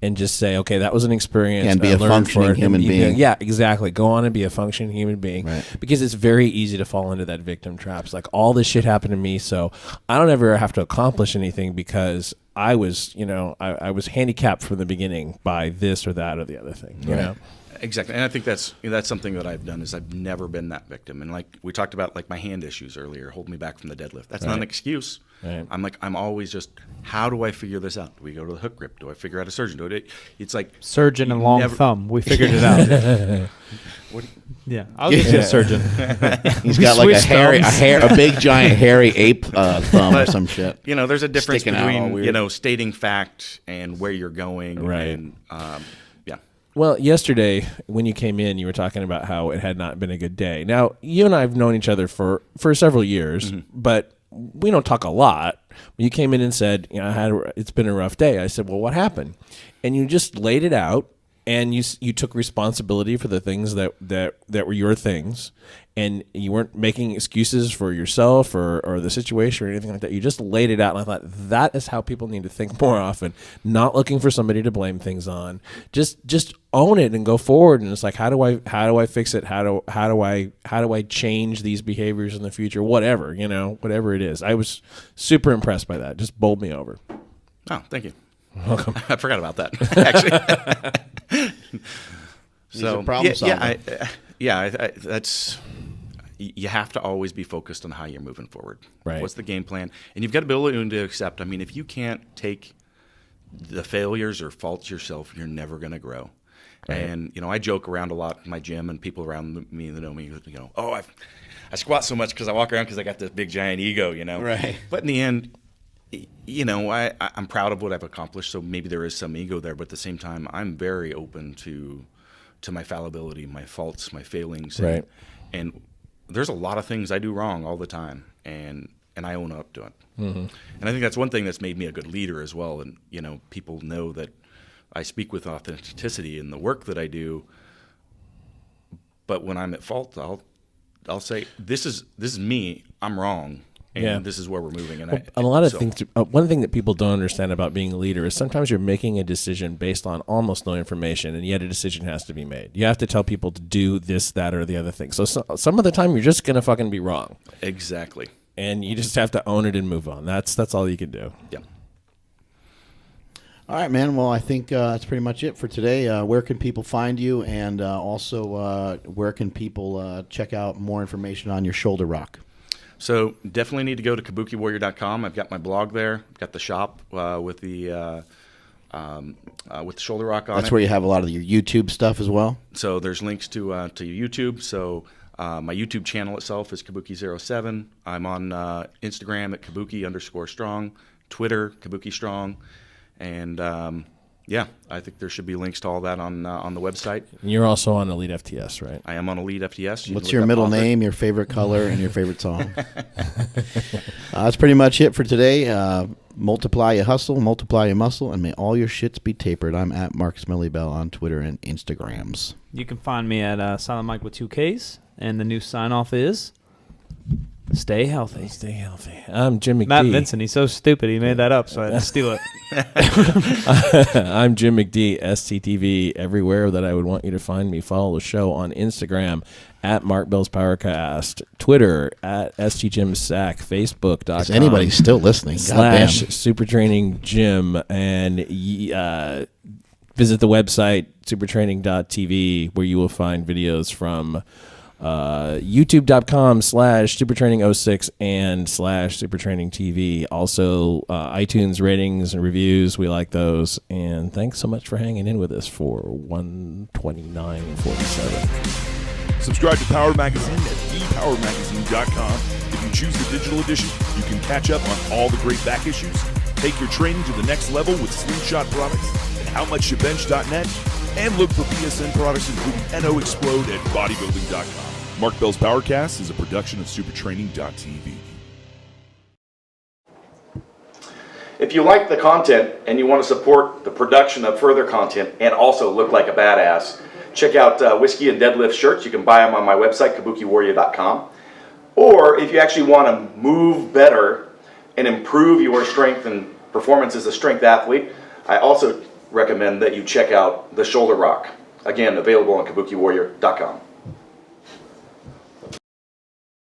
S2: and just say, okay, that was an experience.
S5: And be a functioning human being.
S2: Yeah, exactly. Go on and be a functioning human being. Right. Because it's very easy to fall into that victim trap. It's like, all this shit happened to me, so I don't ever have to accomplish anything because I was, I was handicapped from the beginning by this or that or the other thing, you know?
S3: Exactly. And I think that's something that I've done, is I've never been that victim. And like we talked about, like my hand issues earlier, holding me back from the deadlift. That's not an excuse. Right. I'm always just, how do I figure this out? Do we go to the hook grip? Do I figure out a surgeon? It's like
S6: surgeon and long thumb. We figured it out. Yeah, I'll get you a surgeon.
S5: He's got like a big giant hairy ape thumb or some shit.
S3: There's a difference between stating fact and where you're going. Right. And,
S2: well, yesterday when you came in, you were talking about how it had not been a good day. Now, you and I have known each other for several years, but we don't talk a lot. You came in and said, it's been a rough day. I said, well, what happened? And you just laid it out, and you took responsibility for the things that were your things, and you weren't making excuses for yourself or the situation or anything like that. You just laid it out, and I thought that is how people need to think more often, not looking for somebody to blame things on. Just own it and go forward. And it's like, how do I fix it? How do I change these behaviors in the future? Whatever it is. I was super impressed by that. Just bowled me over.
S3: Oh, thank you. Welcome. I forgot about that, actually. So problem solver. That's, you have to always be focused on how you're moving forward. Right. What's the game plan? And you've got to be able to accept. I mean, if you can't take the failures or faults yourself, you're never going to grow. Right. And I joke around a lot in my gym, and people around me that know me, I squat so much because I walk around because I got this big giant ego, Right. But in the end, I'm proud of what I've accomplished, so maybe there is some ego there, but at the same time, I'm very open to my fallibility, my faults, my failings. Right. And there's a lot of things I do wrong all the time, and I own up to it. Mm-hmm. And I think that's one thing that's made me a good leader as well. And, people know that I speak with authenticity in the work that I do, but when I'm at fault, I'll say, this is me, I'm wrong. And this is where we're moving. And
S2: a lot of things. One thing that people don't understand about being a leader is sometimes you're making a decision based on almost no information, and yet a decision has to be made. You have to tell people to do this, that, or the other thing. So some of the time you're just going to fucking be wrong.
S3: Exactly.
S2: And you just have to own it and move on. That's all you can do.
S3: Yeah.
S5: All right, man. Well, I think that's pretty much it for today. Where can people find you, and also where can people check out more information on your shoulder rock?
S3: So definitely need to go to kabukiwarrior.com. I've got my blog there. I've got the shop with the shoulder rock on it.
S5: That's where you have a lot of your YouTube stuff as well.
S3: So there's links to YouTube. So my YouTube channel itself is Kabuki07. I'm on Instagram at Kabuki_strong, Twitter Kabuki strong, and yeah, I think there should be links to all that on the website.
S2: And you're also on Elite FTS, right?
S3: I am on Elite FTS.
S5: What's your middle name, your favorite color, and your favorite song? That's pretty much it for today. Multiply your hustle, multiply your muscle, and may all your shits be tapered. I'm at Mark Smellybell on Twitter and Instagrams.
S6: You can find me at Silent Mike with 2 Ks, and the new sign-off is stay healthy.
S2: Stay healthy. I'm Jim McD.
S6: Matt Vincent, he's so stupid, he made that up, so I had to steal it.
S2: I'm Jim McD, SCTV, everywhere that I would want you to find me. Follow the show on Instagram at Mark Bell's Powercast, Twitter at SGJimSack, Facebook.com.
S5: Is anybody still listening?
S2: / Super Training Gym, and visit the website supertraining.tv, where you will find videos from youtube.com /supertraining06 and /supertrainingtv. Also iTunes ratings and reviews, we like those. And thanks so much for hanging in with us for 129.47.
S4: Subscribe to Power Magazine at thepowermagazine.com. If you choose the digital edition, you can catch up on all the great back issues, take your training to the next level with Slingshot products and howmuchyoubench.net, and look for PSN products including NO Explode at bodybuilding.com. Mark Bell's Powercast is a production of supertraining.tv.
S3: If you like the content and you want to support the production of further content and also look like a badass, check out Whiskey and Deadlift shirts. You can buy them on my website, kabukiwarrior.com. Or if you actually want to move better and improve your strength and performance as a strength athlete, I also recommend that you check out the Shoulder Rock. Again, available on kabukiwarrior.com.